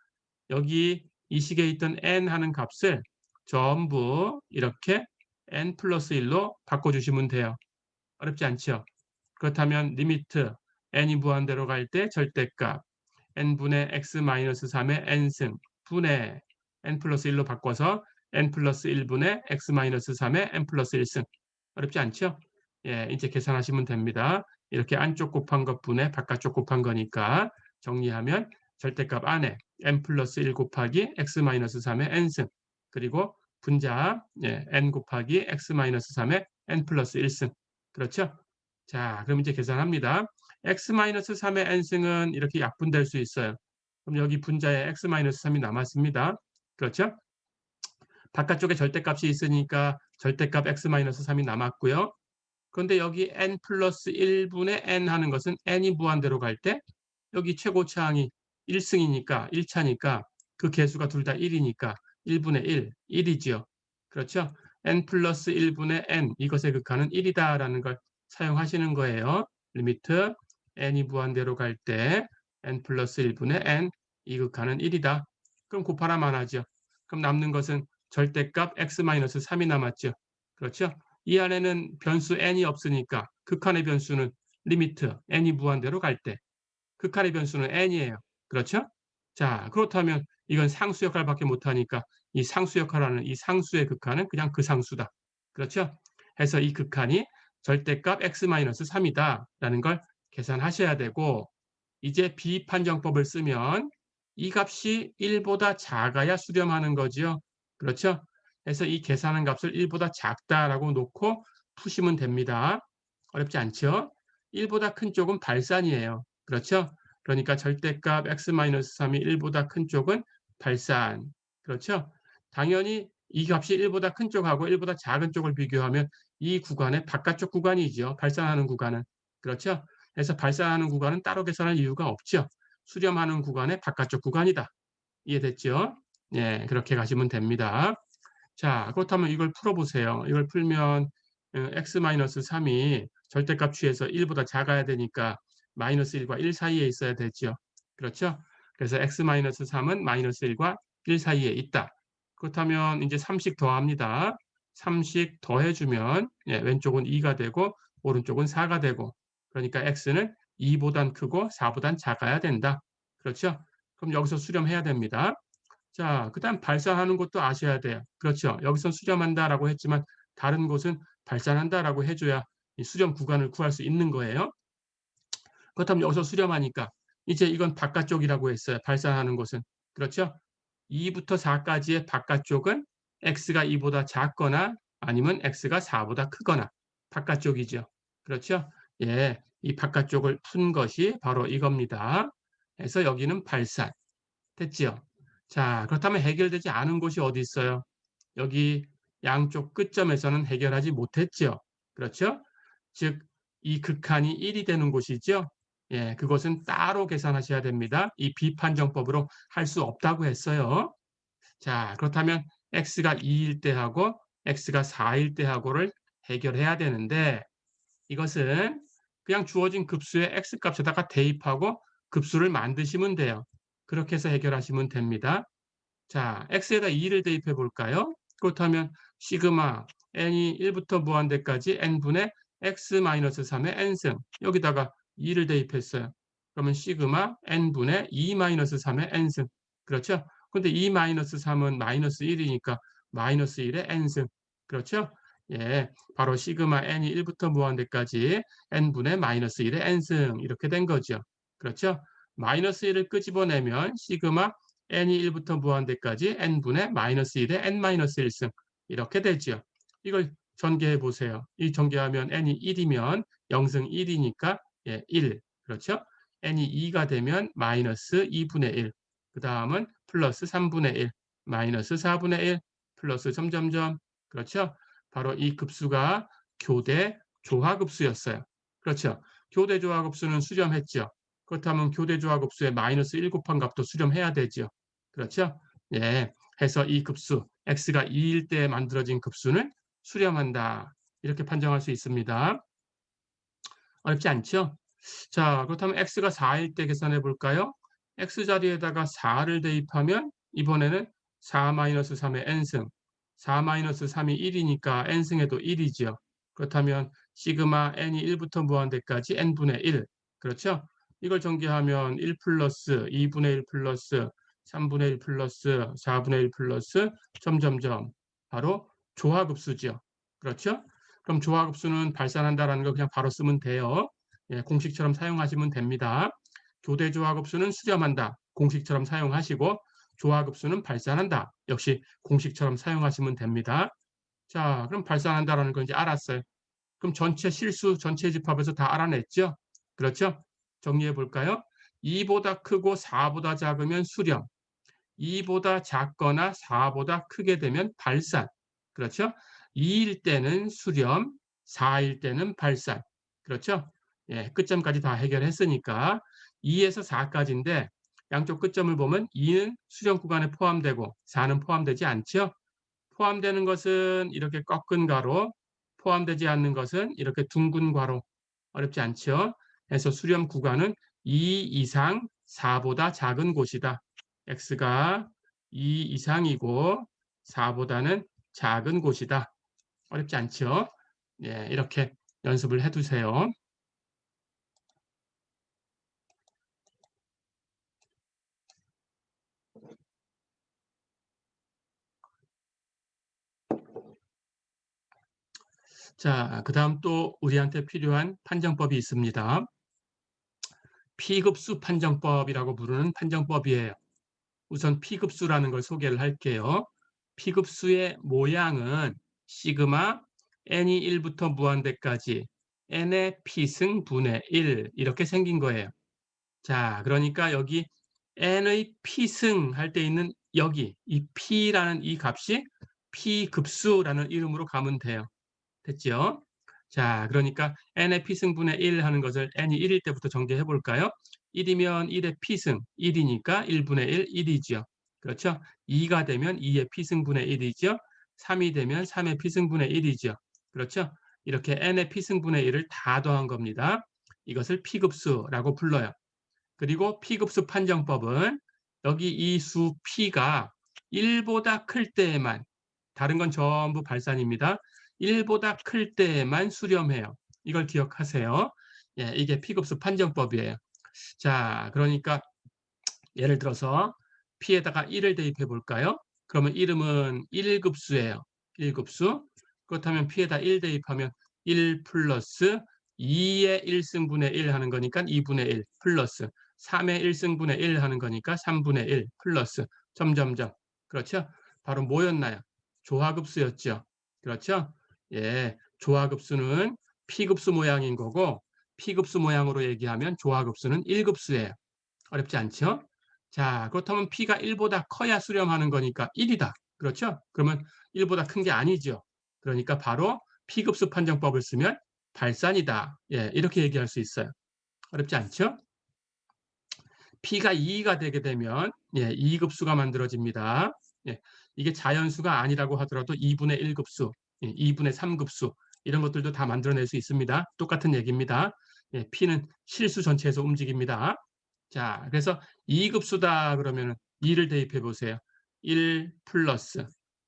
여기 이 식에 있던 n 하는 값을 전부 이렇게 n 플러스 1로 바꿔주시면 돼요. 어렵지 않죠? 그렇다면 리미트 n이 무한대로 갈 때 절대값 n분의 x-3의 n승 분의 n 플러스 1로 바꿔서 n 플러스 1분의 x-3의 n 플러스 1승. 어렵지 않죠? 예, 이제 계산하시면 됩니다. 이렇게 안쪽 곱한 것 분의 바깥쪽 곱한 거니까 정리하면 절대값 안에 n 플러스 1 곱하기 x-3의 n승 그리고 분자 예, n 곱하기 x-3의 n 플러스 1승. 그렇죠? 자, 그럼 이제 계산합니다. x-3의 n승은 이렇게 약분될 수 있어요. 그럼 여기 분자에 x-3이 남았습니다. 그렇죠? 바깥쪽에 절대값이 있으니까 절대값 x-3이 남았고요. 그런데 여기 n 플러스 1분의 n 하는 것은 n이 무한대로 갈 때 여기 최고차항이 1승이니까 1차니까 그 개수가 둘 다 1이니까 1분의 1, 1이지요. 그렇죠? n 플러스 1분의 n, 이것의 극한은 1이다라는 걸 사용하시는 거예요. 리미트 n이 무한대로 갈 때 n 플러스 1분의 n, 이 극한은 1이다. 그럼 곱하나만 하죠. 그럼 남는 것은 절대값 x-3이 남았죠. 그렇죠? 이 안에는 변수 n이 없으니까 극한의 변수는 리미트 n이 무한대로 갈 때 극한의 변수는 n이에요. 그렇죠? 자, 그렇다면 이건 상수 역할밖에 못하니까 이 상수 역할하는 이 상수의 극한은 그냥 그 상수다. 그렇죠? 해서 이 극한이 절대값 x-3이다 라는 걸 계산하셔야 되고, 이제 비판정법을 쓰면 이 값이 1보다 작아야 수렴하는 거지요. 그렇죠? 그래서 이 계산한 값을 1보다 작다라고 놓고 푸시면 됩니다. 어렵지 않죠? 1보다 큰 쪽은 발산이에요. 그렇죠? 그러니까 절대값 x-3이 1보다 큰 쪽은 발산. 그렇죠? 당연히 이 값이 1보다 큰 쪽하고 1보다 작은 쪽을 비교하면 이 구간의 바깥쪽 구간이죠. 발산하는 구간은. 그렇죠? 그래서 발산하는 구간은 따로 계산할 이유가 없죠. 수렴하는 구간의 바깥쪽 구간이다. 이해됐죠? 예, 그렇게 가시면 됩니다. 자, 그렇다면 이걸 풀어보세요. 이걸 풀면 x-3이 절대값 취해서 1보다 작아야 되니까 마이너스 1과 1 사이에 있어야 되죠. 그렇죠? 그래서 x-3은 마이너스 1과 1 사이에 있다. 그렇다면 이제 3씩 더합니다. 3씩 더해주면 왼쪽은 2가 되고 오른쪽은 4가 되고, 그러니까 x는 2보단 크고 4보단 작아야 된다. 그렇죠? 그럼 여기서 수렴해야 됩니다. 자, 그다음 발산하는 것도 아셔야 돼요. 그렇죠. 여기서 수렴한다라고 했지만 다른 곳은 발산한다라고 해줘야 이 수렴 구간을 구할 수 있는 거예요. 그렇다면 여기서 수렴하니까 이제 이건 바깥쪽이라고 했어요. 발산하는 곳은. 그렇죠? 2부터 4까지의 바깥쪽은 x가 2보다 작거나 아니면 x가 4보다 크거나 바깥쪽이죠. 그렇죠? 예, 이 바깥쪽을 푼 것이 바로 이겁니다. 그래서 여기는 발산. 됐지요? 자, 그렇다면 해결되지 않은 곳이 어디 있어요? 여기 양쪽 끝점에서는 해결하지 못했죠. 그렇죠? 즉, 이 극한이 1이 되는 곳이죠. 예, 그것은 따로 계산하셔야 됩니다. 이 비판정법으로 할 수 없다고 했어요. 자, 그렇다면 x가 2일 때하고 x가 4일 때하고를 해결해야 되는데, 이것은 그냥 주어진 급수의 x값에다가 대입하고 급수를 만드시면 돼요. 그렇게 해서 해결하시면 됩니다. 자, x에다 2를 대입해 볼까요? 그렇다면 시그마 n이 1부터 무한대까지 n분의 x-3의 n승, 여기다가 2를 대입했어요. 그러면 시그마 n분의 2-3의 n승. 그렇죠? 근데 2-3은 마이너스 1이니까 마이너스 1의 n승. 그렇죠? 예, 바로 시그마 n이 1부터 무한대까지 n분의 마이너스 1의 n승, 이렇게 된 거죠. 그렇죠? 마이너스 1을 끄집어내면 시그마 n이 1부터 무한대까지 n분의 마이너스 1의 n-1승, 이렇게 되죠. 이걸 전개해 보세요. 이 전개하면 n이 1이면 0승 1이니까 1. 그렇죠? n이 2가 되면 마이너스 2분의 1. 그 다음은 플러스 3분의 1, 마이너스 4분의 1, 플러스 점점점. 그렇죠? 바로 이 급수가 교대 조화급수였어요. 그렇죠? 교대 조화급수는 수렴했죠. 그렇다면 교대 조화급수의 마이너스 1 곱한 값도 수렴해야 되죠. 그렇죠? 예. 해서 이 급수, x가 2일 때 만들어진 급수는 수렴한다. 이렇게 판정할 수 있습니다. 어렵지 않죠? 자, 그렇다면 x가 4일 때 계산해 볼까요? x 자리에다가 4를 대입하면 이번에는 4-3의 n승, 4-3이 1이니까 n승에도 1이죠. 그렇다면 시그마 n이 1부터 무한대까지 n분의 1. 그렇죠? 이걸 전개하면 1 플러스 2분의 1 플러스 3분의 1 플러스 4분의 1 플러스 점점점, 바로 조화급수죠. 그렇죠? 그럼 조화급수는 발산한다라는 거 그냥 바로 쓰면 돼요. 예, 공식처럼 사용하시면 됩니다. 교대 조화급수는 수렴한다. 공식처럼 사용하시고 조화급수는 발산한다. 역시 공식처럼 사용하시면 됩니다. 자, 그럼 발산한다라는 건 이제 알았어요. 그럼 전체 실수, 전체 집합에서 다 알아냈죠? 그렇죠? 정리해 볼까요? 2보다 크고 4보다 작으면 수렴, 2보다 작거나 4보다 크게 되면 발산. 그렇죠? 2일 때는 수렴, 4일 때는 발산. 그렇죠? 예, 끝점까지 다 해결했으니까 2에서 4까지인데 양쪽 끝점을 보면 2는 수렴 구간에 포함되고 4는 포함되지 않죠. 포함되는 것은 이렇게 꺾은 가로, 포함되지 않는 것은 이렇게 둥근 가로. 어렵지 않죠? 그래서 수렴 구간은 2 이상 4보다 작은 곳이다. x가 2 이상이고 4보다는 작은 곳이다. 어렵지 않죠? 예, 이렇게 연습을 해두세요. 자, 그 다음 또 우리한테 필요한 판정법이 있습니다. P급수 판정법이라고 부르는 판정법이에요. 우선 P급수라는 걸 소개를 할게요. P급수의 모양은 시그마 n이 1부터 무한대까지 n의 P승 분의 1 이렇게 생긴 거예요. 자, 그러니까 여기 n의 P승 할 때 있는 여기 이 P라는 이 값이 P급수라는 이름으로 가면 돼요. 됐죠? 자, 그러니까 n의 P승분의 1 하는 것을 n이 1일 때부터 정제해 볼까요? 1이면 1의 P승, 1이니까 1분의 1, 1이죠. 그렇죠? 2가 되면 2의 P승분의 1이죠. 3이 되면 3의 P승분의 1이죠. 그렇죠? 이렇게 n의 P승분의 1을 다 더한 겁니다. 이것을 P급수라고 불러요. 그리고 P급수 판정법은 여기 이 수 P가 1보다 클 때에만, 다른 건 전부 발산입니다. 1보다 클 때에만 수렴해요. 이걸 기억하세요. 예, 이게 P급수 판정법이에요. 자, 그러니까 예를 들어서 P에다가 1을 대입해 볼까요? 그러면 이름은 1급수예요. 1급수. 그렇다면 P에다 1 대입하면 1 플러스 2의 1승분의 1 하는 거니까 2분의 1 플러스 3의 1승분의 1 하는 거니까 3분의 1 플러스 점점점. 그렇죠? 바로 뭐였나요? 조화급수였죠. 그렇죠? 예, 조화급수는 P급수 모양인 거고 P급수 모양으로 얘기하면 조화급수는 1급수예요. 어렵지 않죠? 자, 그렇다면 P가 1보다 커야 수렴하는 거니까 1이다. 그렇죠? 그러면 1보다 큰 게 아니죠. 그러니까 바로 P급수 판정법을 쓰면 발산이다. 예, 이렇게 얘기할 수 있어요. 어렵지 않죠? P가 2가 되게 되면 예, 2급수가 만들어집니다. 예, 이게 자연수가 아니라고 하더라도 2분의 1급수, 예, 2분의 3급수 이런 것들도 다 만들어낼 수 있습니다. 똑같은 얘기입니다. 예, P는 실수 전체에서 움직입니다. 자, 그래서 2급수다 그러면 2를 대입해 보세요. 1 플러스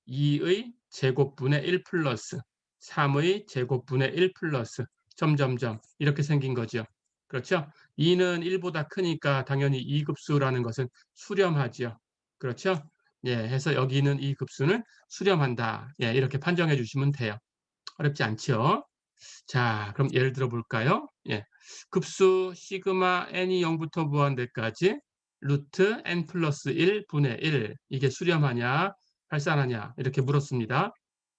2의 제곱분의 1 플러스 3의 제곱분의 1 플러스 점점점 이렇게 생긴 거죠. 그렇죠? 2는 1보다 크니까 당연히 2급수라는 것은 수렴하죠. 그렇죠? 예, 해서 여기 있는 이 급수는 수렴한다. 예, 이렇게 판정해 주시면 돼요. 어렵지 않죠? 자, 그럼 예를 들어 볼까요? 예. 급수 시그마 n이 0부터 무한대까지 루트 n 플러스 1 분의 1 이게 수렴하냐 발산하냐 이렇게 물었습니다.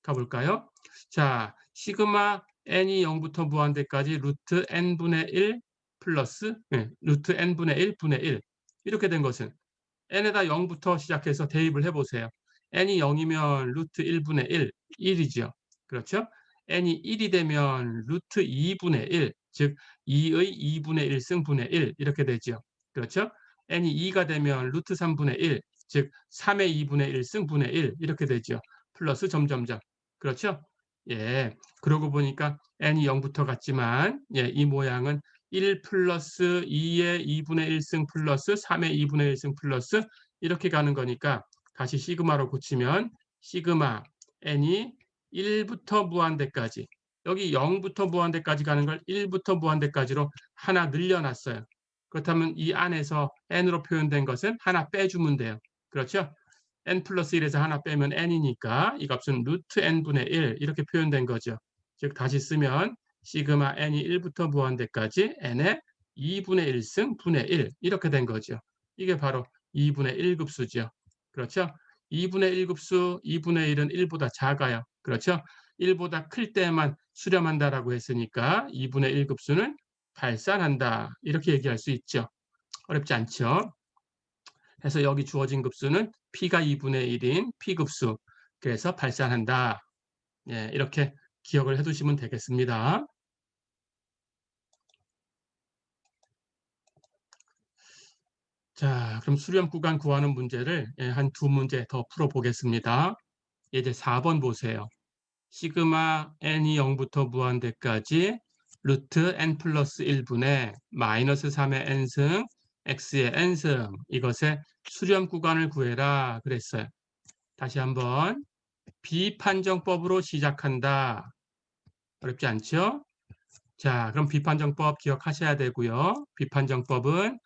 가볼까요? 자, 시그마 n이 0부터 무한대까지 루트 n분의 1 플러스 루트 n분의 1 분의 1 이렇게 된 것은 n에다 0부터 시작해서 대입을 해보세요. n이 0이면 루트 1분의 1, 1이죠. 그렇죠? n이 1이 되면 루트 2분의 1, 즉 2의 2분의 1승 분의 1 이렇게 되죠. 그렇죠? n이 2가 되면 루트 3분의 1, 즉 3의 2분의 1승 분의 1 이렇게 되죠. 플러스 점점점. 그렇죠? 예. 그러고 보니까 n이 0부터 갔지만 예, 이 모양은 1 플러스 2의 2분의 1승 플러스 3의 2분의 1승 플러스 이렇게 가는 거니까 다시 시그마로 고치면 시그마 n이 1부터 무한대까지 여기 0부터 무한대까지 가는 걸 1부터 무한대까지로 하나 늘려놨어요. 그렇다면 이 안에서 n으로 표현된 것은 하나 빼주면 돼요. 그렇죠? n 플러스 1에서 하나 빼면 n이니까 이 값은 루트 n분의 1 이렇게 표현된 거죠. 즉 다시 쓰면 시그마 n이 1부터 무한대까지 n의 2분의 1승 분의 1 이렇게 된 거죠. 이게 바로 2분의 1급수죠. 그렇죠? 2분의 1급수, 2분의 1은 1보다 작아요. 그렇죠? 1보다 클 때만 수렴한다라고 했으니까 2분의 1급수는 발산한다. 이렇게 얘기할 수 있죠. 어렵지 않죠? 그래서 여기 주어진 급수는 P가 2분의 1인 P급수. 그래서 발산한다. 예, 이렇게 기억을 해두시면 되겠습니다. 자, 그럼 수렴 구간 구하는 문제를 한 두 문제 더 풀어보겠습니다. 이제 4번 보세요. 시그마 n이 0부터 무한대까지 루트 n 플러스 1분의 마이너스 3의 n승 x의 n승 이것의 수렴 구간을 구해라 그랬어요. 다시 한번 비판정법으로 시작한다. 어렵지 않죠? 자, 그럼 비판정법 기억하셔야 되고요. 비판정법은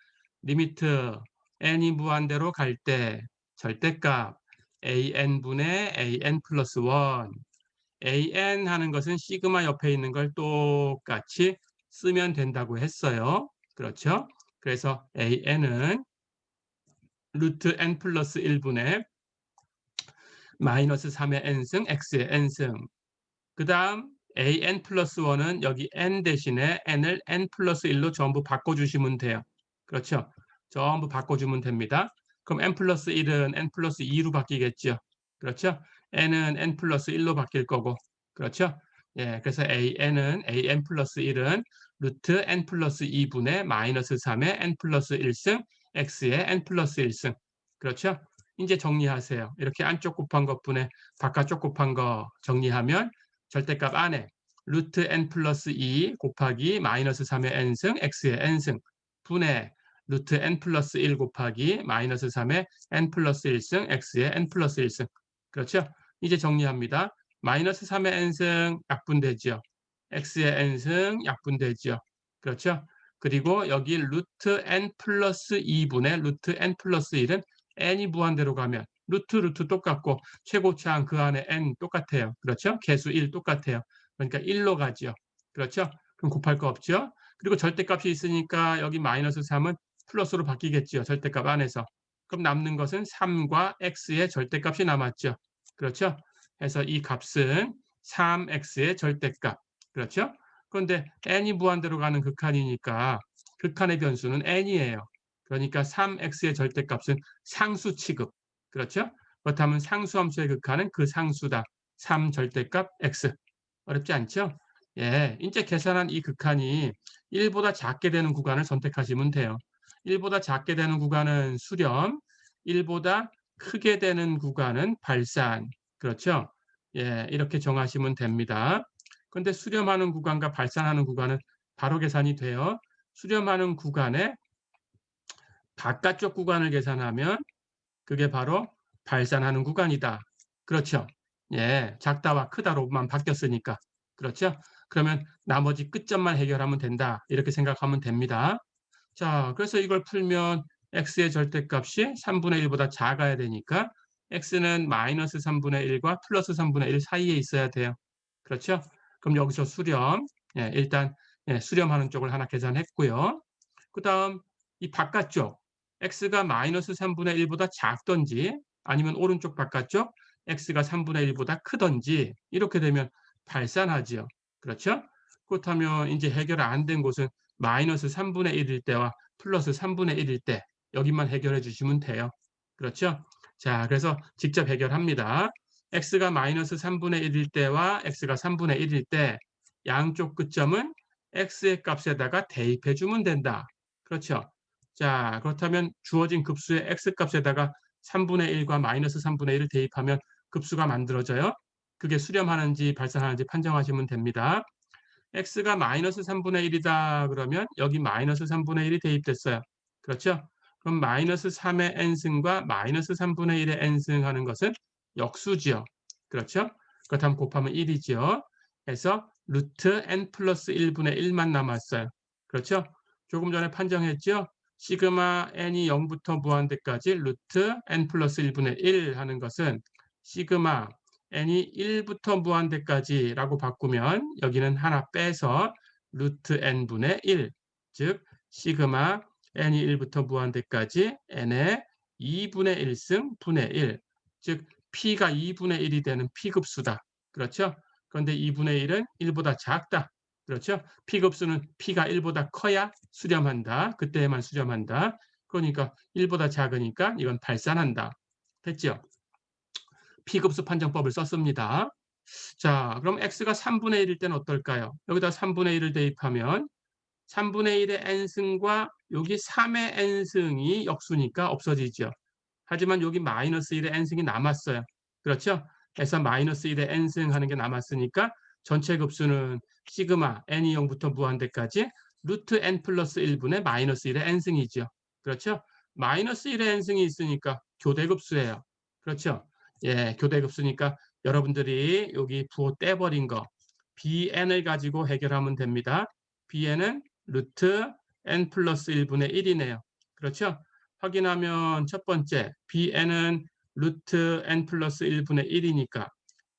리미트 n이 무한대로 갈 때 절대값 an분의 an 플러스 1 an 하는 것은 시그마 옆에 있는 걸 똑같이 쓰면 된다고 했어요. 그렇죠? 그래서 an은 루트 n 플러스 1분의 마이너스 3의 n승 x의 n승 그 다음 an 플러스 1은 여기 n 대신에 n을 n 플러스 1로 전부 바꿔주시면 돼요. 그렇죠? 전부 바꿔주면 됩니다. 그럼 n 플러스 1은 n 플러스 2로 바뀌겠죠. 그렇죠? n은 n 플러스 1로 바뀔 거고. 그렇죠? 예, 그래서 an은 an 플러스 1은 루트 n 플러스 2분의 마이너스 3의 n 플러스 1승 x의 n 플러스 1승. 그렇죠? 이제 정리하세요. 이렇게 안쪽 곱한 것분의 바깥쪽 곱한 거 정리하면 절대값 안에 루트 n 플러스 2 곱하기 마이너스 3의 n승 x의 n승 분의 루트 n 플러스 1 곱하기 마이너스 3의 n 플러스 1승 x의 n 플러스 1승. 그렇죠? 이제 정리합니다. 마이너스 3의 n승 약분되죠. x의 n승 약분되죠. 그렇죠? 그리고 여기 루트 n 플러스 2분의 루트 n 플러스 1은 n이 무한대로 가면 루트 똑같고 최고차항 그 안에 n 똑같아요. 그렇죠? 개수 1 똑같아요. 그러니까 1로 가죠. 그렇죠? 그럼 곱할 거 없죠? 그리고 절대값이 있으니까 여기 마이너스 3은 플러스로 바뀌겠죠. 절대값 안에서. 그럼 남는 것은 3과 x의 절대값이 남았죠. 그렇죠? 그래서 이 값은 3x의 절대값. 그렇죠? 그런데 n이 무한대로 가는 극한이니까 극한의 변수는 n이에요. 그러니까 3x의 절대값은 상수 취급. 그렇죠? 그렇다면 상수함수의 극한은 그 상수다. 3 절대값 x. 어렵지 않죠? 예, 이제 계산한 이 극한이 1보다 작게 되는 구간을 선택하시면 돼요. 1보다 작게 되는 구간은 수렴, 1보다 크게 되는 구간은 발산. 그렇죠? 예, 이렇게 정하시면 됩니다. 그런데 수렴하는 구간과 발산하는 구간은 바로 계산이 돼요. 수렴하는 구간에 바깥쪽 구간을 계산하면 그게 바로 발산하는 구간이다. 그렇죠? 예, 작다와 크다로만 바뀌었으니까. 그렇죠? 그러면 나머지 끝점만 해결하면 된다. 이렇게 생각하면 됩니다. 자, 그래서 이걸 풀면 x의 절대값이 3분의 1보다 작아야 되니까 x는 마이너스 3분의 1과 플러스 3분의 1 사이에 있어야 돼요. 그렇죠? 그럼 여기서 수렴, 예, 일단 수렴하는 쪽을 하나 계산했고요. 그 다음 이 바깥쪽 x가 마이너스 3분의 1보다 작던지 아니면 오른쪽 바깥쪽 x가 3분의 1보다 크던지 이렇게 되면 발산하지요. 그렇죠? 그렇다면 이제 해결 안 된 곳은 마이너스 3분의 1일 때와 플러스 3분의 1일 때 여기만 해결해 주시면 돼요. 그렇죠? 자, 그래서 직접 해결합니다. x가 마이너스 3분의 1일 때와 x가 3분의 1일 때 양쪽 끝점은 x의 값에다가 대입해 주면 된다. 그렇죠? 자, 그렇다면 주어진 급수의 x값에다가 3분의 1과 마이너스 3분의 1을 대입하면 급수가 만들어져요. 그게 수렴하는지 발산하는지 판정하시면 됩니다. x가 마이너스 3분의 1이다 그러면 여기 마이너스 3분의 1이 대입됐어요. 그렇죠? 그럼 마이너스 3의 n승과 마이너스 3분의 1의 n승 하는 것은 역수지요. 그렇죠? 그렇다면 곱하면 1이죠. 그래서 루트 n 플러스 1분의 1만 남았어요. 그렇죠? 조금 전에 판정했죠? 시그마 n이 0부터 무한대까지 루트 n 플러스 1분의 1 하는 것은 시그마 n이 1부터 무한대까지라고 바꾸면 여기는 하나 빼서 루트 n분의 1, 즉 시그마 n이 1부터 무한대까지 n의 2분의 1승 분의 1, 즉 p가 2분의 1이 되는 p급수다. 그렇죠? 그런데 2분의 1은 1보다 작다. 그렇죠? p급수는 p가 1보다 커야 수렴한다. 그때에만 수렴한다. 그러니까 1보다 작으니까 이건 발산한다. 됐죠? P급수 판정법을 썼습니다. 자, 그럼 x가 3분의 1일 때는 어떨까요? 여기다 3분의 1을 대입하면 3분의 1의 n승과 여기 3의 n승이 역수니까 없어지죠. 하지만 여기 마이너스 1의 n승이 남았어요. 그렇죠? 그래서 마이너스 1의 n승 하는 게 남았으니까 전체 급수는 시그마 n이 0부터 무한대까지 루트 n 플러스 1분의 마이너스 1의 n승이죠. 그렇죠? 마이너스 1의 n승이 있으니까 교대급수예요. 그렇죠? 예, 교대급수니까 여러분들이 여기 부호 떼버린 거 bn을 가지고 해결하면 됩니다. bn은 루트 n 플러스 1분의 1이네요. 그렇죠? 확인하면 첫 번째 bn은 루트 n 플러스 1분의 1이니까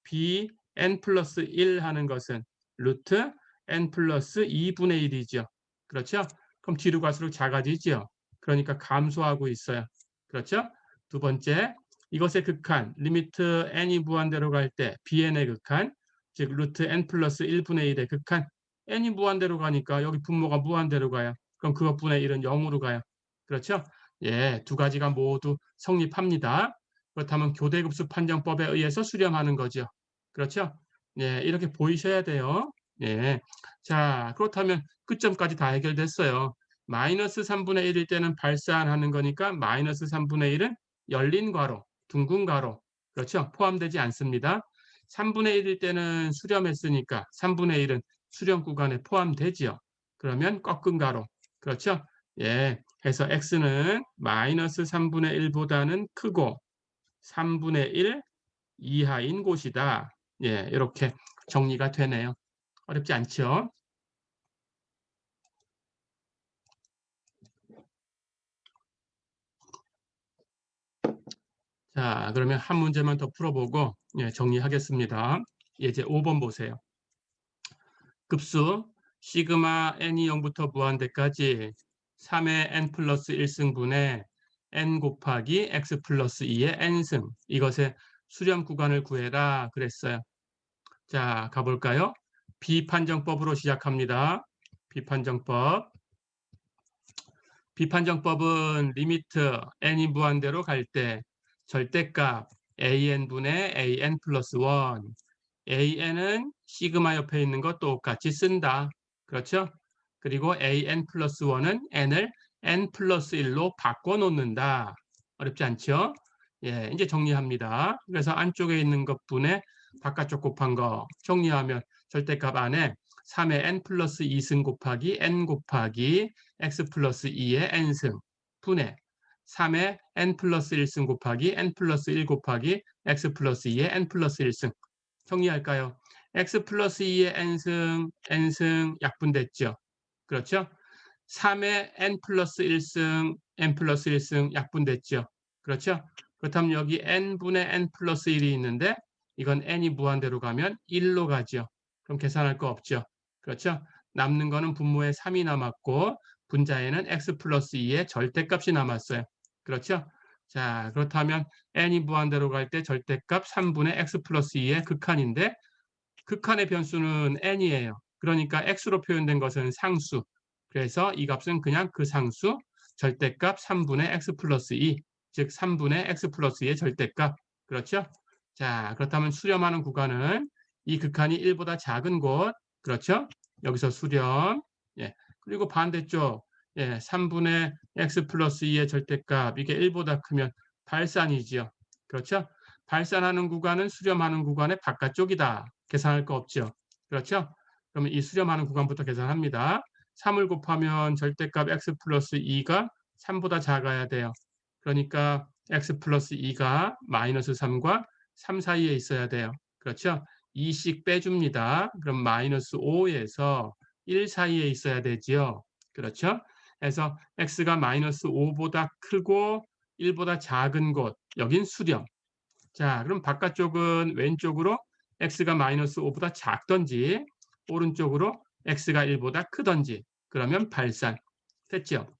bn 플러스 1 하는 것은 루트 n 플러스 2분의 1이죠. 그렇죠? 그럼 뒤로 갈수록 작아지죠. 그러니까 감소하고 있어요. 그렇죠? 두 번째, 이것의 극한, 리미트 n이 무한대로 갈 때 bn의 극한, 즉 루트 n 플러스 1분의 1의 극한, n이 무한대로 가니까 여기 분모가 무한대로 가요. 그럼 그것분의 1은 0으로 가요. 그렇죠? 예, 두 가지가 모두 성립합니다. 그렇다면 교대급수 판정법에 의해서 수렴하는 거죠. 그렇죠? 예, 이렇게 보이셔야 돼요. 예. 자, 그렇다면 끝점까지 다 해결됐어요. 마이너스 3분의 1일 때는 발산하는 거니까 마이너스 3분의 1은 열린 괄호, 둥근 괄호. 그렇죠? 포함되지 않습니다. 3분의 1일 때는 수렴했으니까 3분의 1은 수렴 구간에 포함되지요. 그러면 꺾은 괄호. 그렇죠? 예. 해서 x는 마이너스 3분의 1보다는 크고 3분의 1 이하인 곳이다. 예, 이렇게 정리가 되네요. 어렵지 않죠? 자, 그러면 한 문제만 더 풀어보고 예, 정리하겠습니다. 예제 5번 보세요. 급수 시그마 n이 0부터 무한대까지 3의 n 플러스 1승분의 n 곱하기 x 플러스 2의 n승 이것의 수렴 구간을 구해라 그랬어요. 자, 가볼까요? 비판정법으로 시작합니다. 비판정법. 비판정법은 리미트 n이 무한대로 갈 때 절대값 an분의 an 플러스 1 an은 시그마 옆에 있는 것 똑같이 쓴다. 그렇죠? 그리고 an 플러스 1은 n을 n 플러스 1로 바꿔놓는다. 어렵지 않죠? 예, 이제 정리합니다. 그래서 안쪽에 있는 것분에 바깥쪽 곱한 거 정리하면 절대값 안에 3의 n 플러스 2승 곱하기 n 곱하기 x 플러스 2의 n승 분의 3의 n 플러스 1승 곱하기 n 플러스 1 곱하기 x 플러스 2의 n 플러스 1승 정리할까요? x 플러스 2의 n승 약분됐죠. 그렇죠? 3의 n 플러스 1승 n 플러스 1승 약분됐죠. 그렇죠? 그렇다면 여기 n분의 n 플러스 1이 있는데 이건 n이 무한대로 가면 1로 가죠. 그럼 계산할 거 없죠. 그렇죠? 남는 거는 분모에 3이 남았고 분자에는 x 플러스 2의 절대값이 남았어요. 그렇죠? 자, 그렇다면 n이 무한대로 갈 때 절대값 3분의 x 플러스 2의 극한인데 극한의 변수는 n이에요. 그러니까 x로 표현된 것은 상수. 그래서 이 값은 그냥 그 상수 절대값 3분의 x 플러스 2, 즉 3분의 x 플러스 2의 절대값. 그렇죠? 자, 그렇다면 수렴하는 구간은 이 극한이 1보다 작은 곳. 그렇죠? 여기서 수렴. 예. 그리고 반대쪽. 예, 3분의 x 플러스 2의 절대값. 이게 1보다 크면 발산이지요. 그렇죠? 발산하는 구간은 수렴하는 구간의 바깥쪽이다. 계산할 거 없죠. 그렇죠? 그러면 이 수렴하는 구간부터 계산합니다. 3을 곱하면 절대값 x 플러스 2가 3보다 작아야 돼요. 그러니까 x 플러스 2가 마이너스 3과 3 사이에 있어야 돼요. 그렇죠? 2씩 빼줍니다. 그럼 마이너스 5에서 1 사이에 있어야 되지요. 그렇죠? 그래서 x가 마이너스 5보다 크고 1보다 작은 곳, 여긴 수렴. 자, 그럼 바깥쪽은 왼쪽으로 x가 마이너스 5보다 작던지 오른쪽으로 x가 1보다 크던지 그러면 발산. 됐죠?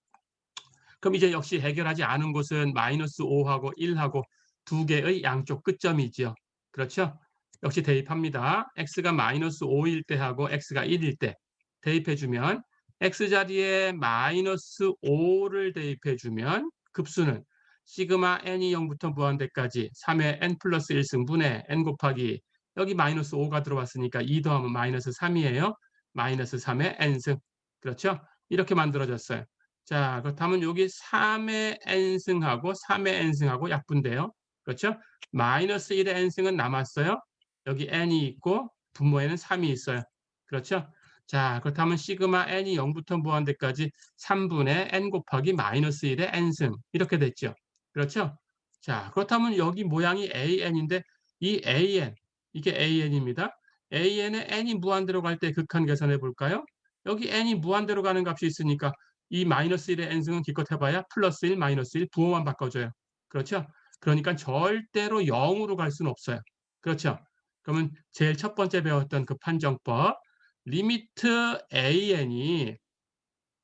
그럼 이제 역시 해결하지 않은 곳은 마이너스 5하고 1하고 두 개의 양쪽 끝점이죠. 그렇죠? 역시 대입합니다. x가 마이너스 5일 때 하고 x가 1일 때 대입해주면 x자리에 마이너스 5를 대입해주면 급수는 시그마 n이 0부터 무한대까지 3의 n 플러스 1승분의 n 곱하기 여기 마이너스 5가 들어왔으니까 2 더하면 마이너스 3이에요. 마이너스 3의 n승. 그렇죠? 이렇게 만들어졌어요. 자, 그렇다면 여기 3의 n승하고 3의 n승하고 약분돼요. 그렇죠? 마이너스 1의 n승은 남았어요. 여기 n이 있고 분모에는 3이 있어요. 그렇죠? 자, 그렇다면 시그마 n이 0부터 무한대까지 3분의 n 곱하기 마이너스 1의 n승 이렇게 됐죠. 그렇죠? 자, 그렇다면 여기 모양이 an인데 이 an, 이게 an입니다. an에 n이 무한대로 갈 때 극한 계산해 볼까요? 여기 n이 무한대로 가는 값이 있으니까 이 마이너스 1의 n승은 기껏 해봐야 플러스 1, 마이너스 1 부호만 바꿔줘요. 그렇죠? 그러니까 절대로 0으로 갈 수는 없어요. 그렇죠? 그러면 제일 첫 번째 배웠던 그 판정법 리미트 an이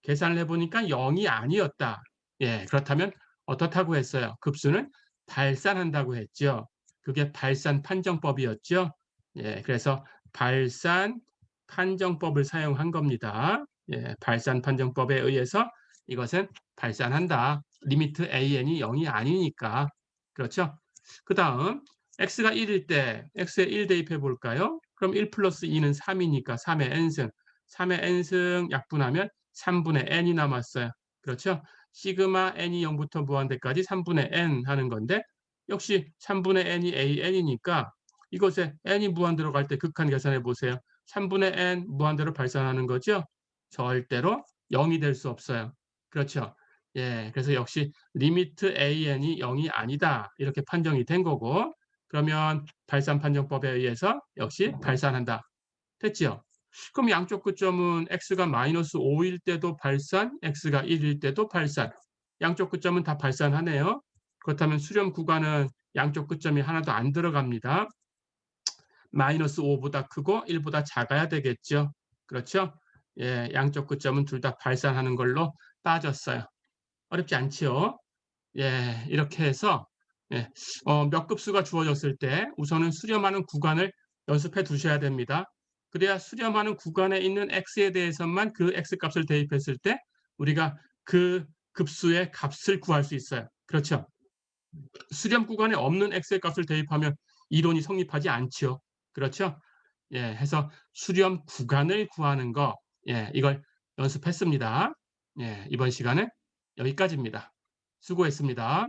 계산을 해보니까 0이 아니었다. 예, 그렇다면 어떻다고 했어요? 급수는 발산한다고 했죠. 그게 발산 판정법이었죠. 예, 그래서 발산 판정법을 사용한 겁니다. 예, 발산 판정법에 의해서 이것은 발산한다. 리미트 an이 0이 아니니까. 그렇죠? 그 다음 x가 1일 때 x에 1 대입해 볼까요? 그럼 1 플러스 2는 3이니까 3의 n승. 3의 n승 약분하면 3분의 n이 남았어요. 그렇죠? 시그마 n이 0부터 무한대까지 3분의 n 하는 건데 역시 3분의 n이 an이니까 이것에 n이 무한대로 갈 때 극한 계산해 보세요. 3분의 n 무한대로 발산하는 거죠? 절대로 0이 될 수 없어요. 그렇죠? 예, 그래서 역시 리미트 an이 0이 아니다. 이렇게 판정이 된 거고 그러면 발산 판정법에 의해서 역시 발산한다. 됐죠? 그럼 양쪽 끝점은 x가 마이너스 5일 때도 발산, x가 1일 때도 발산. 양쪽 끝점은 다 발산하네요. 그렇다면 수렴 구간은 양쪽 끝점이 하나도 안 들어갑니다. 마이너스 5보다 크고 1보다 작아야 되겠죠. 그렇죠? 예, 양쪽 끝점은 둘 다 발산하는 걸로 빠졌어요. 어렵지 않지요? 예, 이렇게 해서 예, 몇 급수가 주어졌을 때 우선은 수렴하는 구간을 연습해 두셔야 됩니다. 그래야 수렴하는 구간에 있는 x에 대해서만 그 x 값을 대입했을 때 우리가 그 급수의 값을 구할 수 있어요. 그렇죠? 수렴 구간에 없는 x의 값을 대입하면 이론이 성립하지 않죠. 그렇죠? 예, 해서 수렴 구간을 구하는 거, 예, 이걸 연습했습니다. 예, 이번 시간은 여기까지입니다. 수고했습니다.